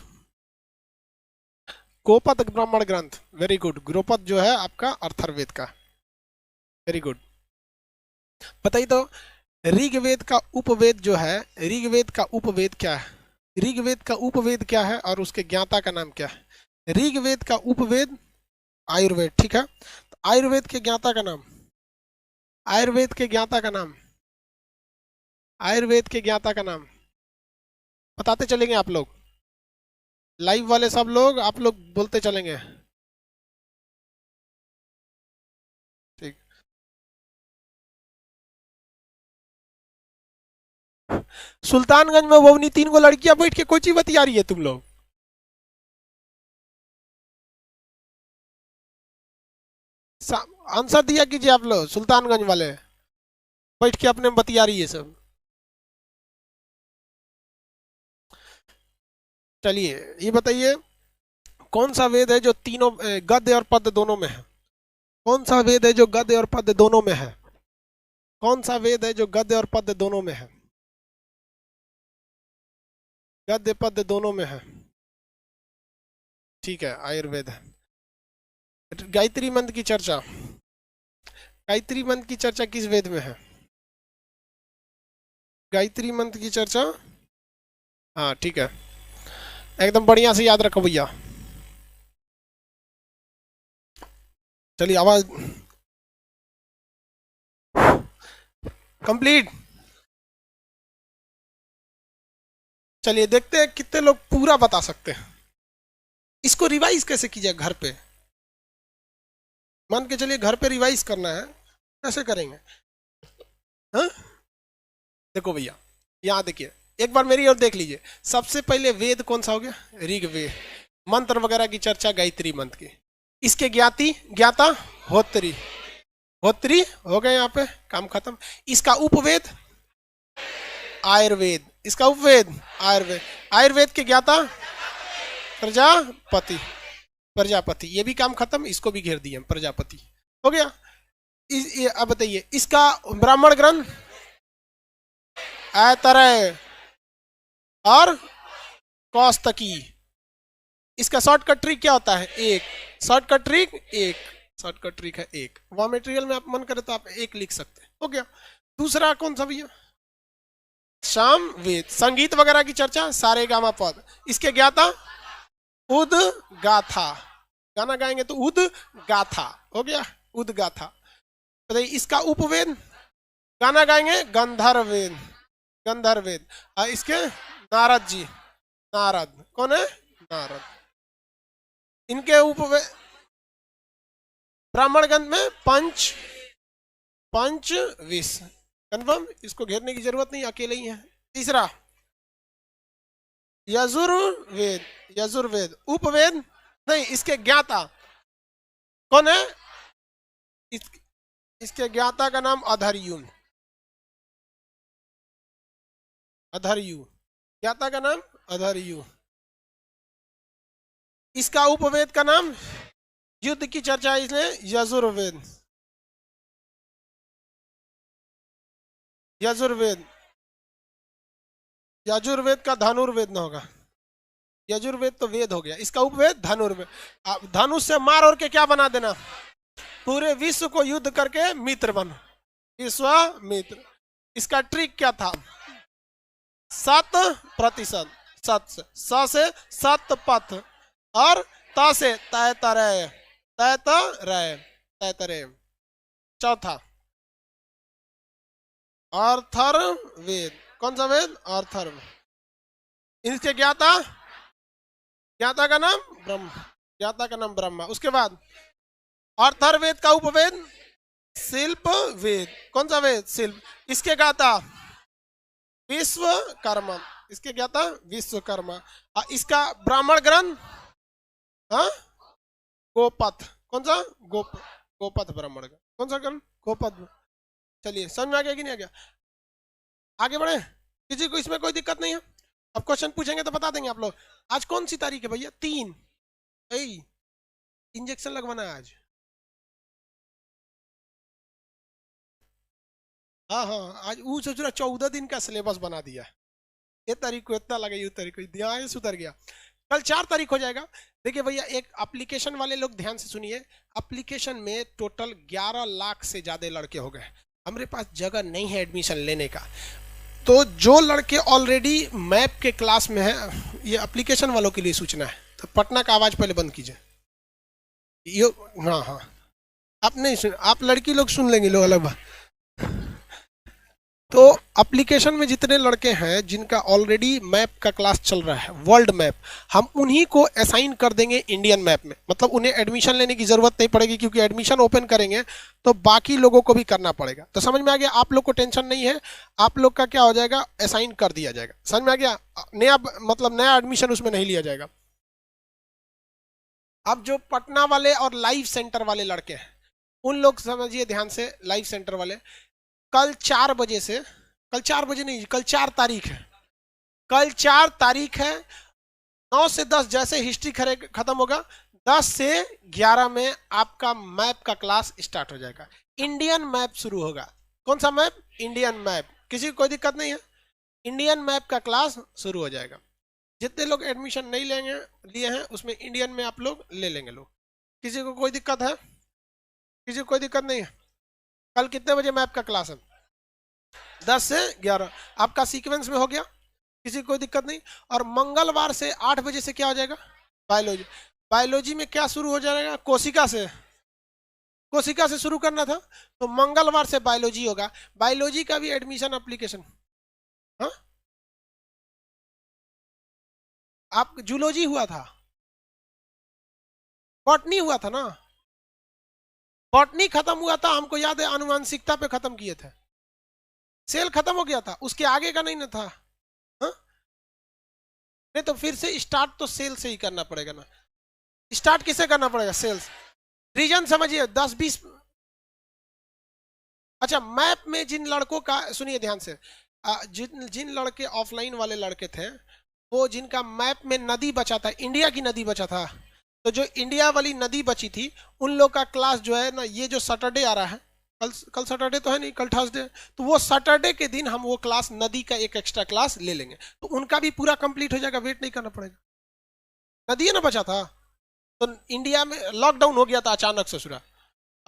गोपथ ब्राह्मण ग्रंथ, वेरी गुड। गोपथ जो है आपका अथर्ववेद का, वेरी गुड। बताइए तो ऋग्वेद का उपवेद जो है, ऋग्वेद का उपवेद क्या है? ऋग्वेद का उपवेद क्या है और उसके ज्ञाता का नाम क्या है? ऋग्वेद का उपवेद आयुर्वेद, ठीक है? तो आयुर्वेद के ज्ञाता का नाम, आयुर्वेद के ज्ञाता का नाम, आयुर्वेद के ज्ञाता का नाम बताते चलेंगे आप लोग, लाइव वाले सब लोग, आप लोग बोलते चलेंगे, ठीक? सुल्तानगंज में वो 3 गो लड़कियां बैठ के कोई चीज बतिया रही है तुम लोग। आंसर दिया कीजिए आप लोग, सुल्तानगंज वाले बैठ के अपने में बतिया रही है सब। चलिए ये बताइए, कौन सा वेद है जो तीनों गद्य और पद्य दोनों में है? कौन सा वेद है जो गद्य और पद्य दोनों में है? कौन सा वेद है जो गद्य और पद्य दोनों में है? गद्य पद्य दोनों में है। ठीक है, आयुर्वेद है। गायत्री मंत्र की चर्चा, गायत्री मंत्र की चर्चा किस वेद में है? गायत्री मंत्र की चर्चा, हाँ ठीक है, एकदम बढ़िया से याद रखो भैया। चलिए आवाज कंप्लीट। चलिए देखते हैं कितने लोग पूरा बता सकते हैं। इसको रिवाइज कैसे कीजिए घर पे? मान के चलिए घर पे रिवाइज करना है, कैसे करेंगे? हाँ देखो भैया, यहाँ देखिए, एक बार मेरी ओर देख लीजिए। सबसे पहले वेद कौन सा हो गया? ऋग्वेद। मंत्र वगैरह की चर्चा गायत्री मंत्र की। इसके ज्ञाता होत्री, होत्री हो गए, यहाँ पे काम खत्म। इसका उपवेद आयुर्वेद, इसका उपवेद आयुर्वेद। आयुर्वेद के ज्ञाता प्रजापति, प्रजापति, ये भी काम खत्म, इसको भी घेर दिए प्रजापति, हो गया। अब बताइए, इसका ब्राह्मण ग्रंथ ऐतरेय और कौस्तकी। इसका शॉर्टकट ट्रिक क्या होता है? एक शॉर्टकट ट्रिक, एक शॉर्टकट ट्रिक है एक। वहां मटेरियल में आप मन करे तो आप एक लिख सकते हैं, हो गया। दूसरा कौन सा भैया? शाम वेद, संगीत वगैरह की चर्चा, सारे गामा पद। इसके ज्ञाता उद गाथा, गाना गाएंगे तो उद गाथा, हो गया उद गाथा। बताइए इसका उपवेद, गाना गाएंगे गंधर्व वेद, गंधर्व वेद। इसके नारद जी, नारद कौन है? नारद। इनके उपवेद ब्राह्मण ग्रंथ में पंच विष, कन्फर्म, इसको घेरने की जरूरत नहीं, अकेले ही है। तीसरा यजुर्वेद, यजुर्वेद उपवेद नहीं, इसके ज्ञाता कौन है? इसके ज्ञाता का नाम अधर्यु, अधर्यु, ज्ञाता का नाम अधर्यु। इसका उपवेद का नाम, युद्ध की चर्चा इसने यजुर्वेद, यजुर्वेद। यजुर्वेद का धनुर्वेद ना होगा, यजुर्वेद तो वेद हो गया। इसका उपवेद धनुर्वेद। धनुष से मार और के क्या बना देना? पूरे विश्व को युद्ध करके मित्र बनो, विश्वामित्र। इसका ट्रिक क्या था? 7%, स से 7 पथ और त से तैतरय, तैतरय, तैतरय। चौथा अर्थर्वेद, कौन सा वेद? अर्थर्व। इसके ज्ञाता, ज्ञाता का नाम ब्रह्म, ज्ञाता का नाम ब्रह्मा। उसके बाद अर्थर्वेद का उपवेद शिल्प वेद, कौन सा वेद? शिल्प। इसके ज्ञाता विश्वकर्मा, इसके ज्ञाता विश्वकर्मा। इसका ब्राह्मण ग्रंथ गोपथ, कौन सा? गोपथ ब्राह्मण ग्रंथ, कौन सा ग्रंथ? गोपथ। चलिए समझ में आ गया कि नहीं आ गया? आगे बढ़े, किसी को इसमें कोई दिक्कत नहीं है? अब क्वेश्चन पूछेंगे तो बता देंगे आप लोग। आज कौन सी तारीख है भैया? 3। इंजेक्शन लगवाना है आज। हाँ हाँ, आज वो सोच रहा 14 दिन का सिलेबस बना दिया है। ये तारीख को इतना लगा, ये तारीख को ध्यान सुधर गया। कल 4 तारीख हो जाएगा। देखिए भैया, एक एप्लीकेशन वाले लोग ध्यान से सुनिए। एप्लीकेशन में टोटल 11 लाख से ज्यादा लड़के हो गए। हमारे पास जगह नहीं है एडमिशन लेने का, तो जो लड़के ऑलरेडी मैप के क्लास में है, ये एप्लीकेशन वालों के लिए सूचना है। तो पटना का आवाज पहले बंद कीजिए। ये हाँ हाँ, आप नहीं सुन, आप लड़की लोग सुन लेंगे लोग अलग बात। तो एप्लीकेशन में जितने लड़के हैं जिनका ऑलरेडी मैप का क्लास चल रहा है, वर्ल्ड मैप, हम उन्हीं को असाइन कर देंगे इंडियन मैप में। मतलब उन्हें एडमिशन लेने की जरूरत नहीं पड़ेगी, क्योंकि एडमिशन ओपन करेंगे तो बाकी लोगों को भी करना पड़ेगा। तो समझ में आ गया, आप लोग को टेंशन नहीं है, आप लोग का क्या हो जाएगा, असाइन कर दिया जाएगा। समझ में आ गया, नया मतलब नया एडमिशन उसमें नहीं लिया जाएगा। अब जो पटना वाले और लाइव सेंटर वाले लड़के हैं, उन लोग समझिए ध्यान से, लाइव सेंटर वाले कल 4 बजे से, कल 4 बजे नहीं, कल 4 तारीख है, कल 4 तारीख है, 9 से 10 जैसे हिस्ट्री खत्म होगा, 10 से 11 में आपका मैप का क्लास स्टार्ट हो जाएगा। इंडियन मैप शुरू होगा। कौन सा मैप? Indian map. किसी को कोई दिक्कत नहीं है, इंडियन मैप का क्लास शुरू हो जाएगा। जितने लोग एडमिशन नहीं लेंगे लिए हैं उसमें इंडियन में आप लोग ले लेंगे लोग। किसी को कोई दिक्कत है? किसी को कोई दिक्कत नहीं है? कल कितने बजे मैप का क्लास है? 10 से 11। आपका सीक्वेंस में हो गया, किसी को कोई दिक्कत नहीं। और मंगलवार से 8 बजे से क्या हो जाएगा? बायोलॉजी। बायोलॉजी में क्या शुरू हो जाएगा? कोशिका से, कोशिका से शुरू करना था, तो मंगलवार से बायोलॉजी होगा। बायोलॉजी का भी एडमिशन एप्लीकेशन, हाँ, आप जूलॉजी हुआ था, बॉटनी हुआ था ना, बॉटनी खत्म हुआ था, हमको याद है, आनुवांशिकता पे खत्म किए थे। सेल खत्म हो गया था, उसके आगे का नहीं ना था, हाँ? नहीं तो फिर से स्टार्ट तो सेल से ही करना पड़ेगा ना। स्टार्ट किसे करना पड़ेगा? सेल्स। रीजन समझिए, 10-20। अच्छा, मैप में जिन लड़कों का, सुनिए ध्यान से, जिन जिन लड़के ऑफलाइन वाले लड़के थे, वो जिनका मैप में नदी बचा था, इंडिया की नदी बचा था, तो जो इंडिया वाली नदी बची थी, उन लोग का क्लास जो है ना, ये जो सैटरडे आ रहा है, कल सैटरडे तो है नहीं, कल थर्सडे, तो वो सैटरडे के दिन हम वो क्लास, नदी का एक एक्स्ट्रा क्लास ले लेंगे, तो उनका भी पूरा कंप्लीट हो जाएगा, वेट नहीं करना पड़ेगा। नदी है ना बचा था, तो इंडिया में लॉकडाउन हो गया था अचानक से सुरा,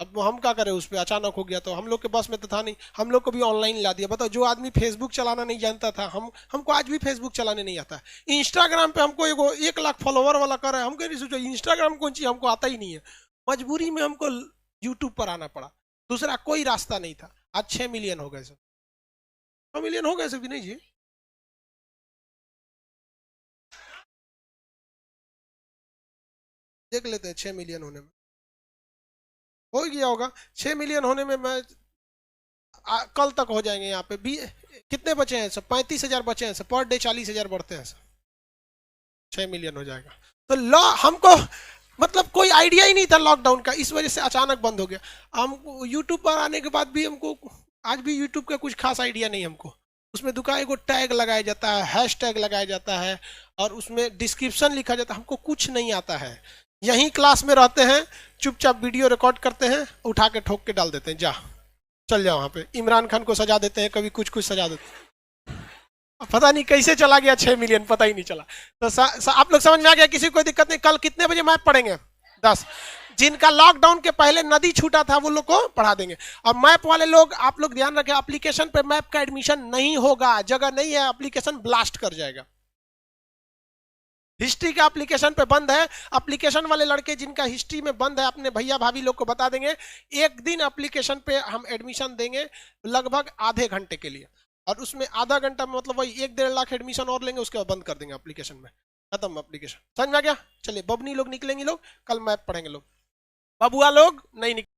अब हम क्या करें, उस पर अचानक हो गया, तो हम लोग के बस में तो था नहीं, हम लोग को भी ऑनलाइन ला दिया। बताओ, जो आदमी फेसबुक चलाना नहीं जानता था, हमको आज भी फेसबुक चलाने नहीं आता। इंस्टाग्राम पे हमको 1 लाख फॉलोवर वाला कर रहा है, हम कह नहीं सोचो इंस्टाग्राम कौन चीज, हमको आता ही नहीं है। मजबूरी में हमको यूट्यूब पर आना पड़ा, दूसरा कोई रास्ता नहीं था। आज 6 मिलियन हो गए सब, 6 मिलियन हो गए सब, विनय जी। देख लेते हैं 6 मिलियन होने में, हो गया होगा 6 मिलियन होने में। मैं कल तक हो जाएंगे यहाँ पे भी। कितने बचे हैं सब? 35,000 बचे हैं सब, पर डे 40,000 बढ़ते हैं सब, 6 मिलियन हो जाएगा। तो लॉ हमको मतलब कोई आइडिया ही नहीं था लॉकडाउन का, इस वजह से अचानक बंद हो गया। हम यूट्यूब पर आने के बाद भी हमको आज भी यूट्यूब का कुछ खास आइडिया नहीं हमको। उसमें दुकान को टैग लगाया जाता है, हैश टैग लगाया जाता है, और उसमें डिस्क्रिप्शन लिखा जाता है, हमको कुछ नहीं आता है। यहीं क्लास में रहते हैं, चुपचाप वीडियो रिकॉर्ड करते हैं, उठा के ठोक के डाल देते हैं, जा चल जाओ। वहाँ पे इमरान खान को सजा देते हैं, कभी कुछ कुछ सजा देते हैं, पता नहीं कैसे चला गया 6 मिलियन, पता ही नहीं चला। तो आप लोग समझ में आ गया, किसी को कोई दिक्कत नहीं। कल कितने बजे मैप पढ़ेंगे? 10। जिनका लॉकडाउन के पहले नदी छूटा था वो लोग को पढ़ा देंगे। और मैप वाले लोग, आप लोग ध्यान रखें, एप्लीकेशन पे मैप का एडमिशन नहीं होगा, जगह नहीं है, एप्लीकेशन ब्लास्ट कर जाएगा। हिस्ट्री का एप्लीकेशन पे बंद है। एप्लीकेशन वाले लड़के जिनका हिस्ट्री में बंद है, अपने भैया भाभी लोग को बता देंगे, एक दिन एप्लीकेशन पे हम एडमिशन देंगे लगभग आधे घंटे के लिए, और उसमें आधा घंटा में मतलब वही 1-1.5 लाख एडमिशन और लेंगे, उसके बाद बंद कर देंगे एप्लीकेशन में, खत्म एप्लीकेशन। समझ में आ गया? चलिए, बबनी लोग निकलेंगे, लोग कल मैप पढ़ेंगे, लोग बबुआ लोग नहीं निकलेंगे।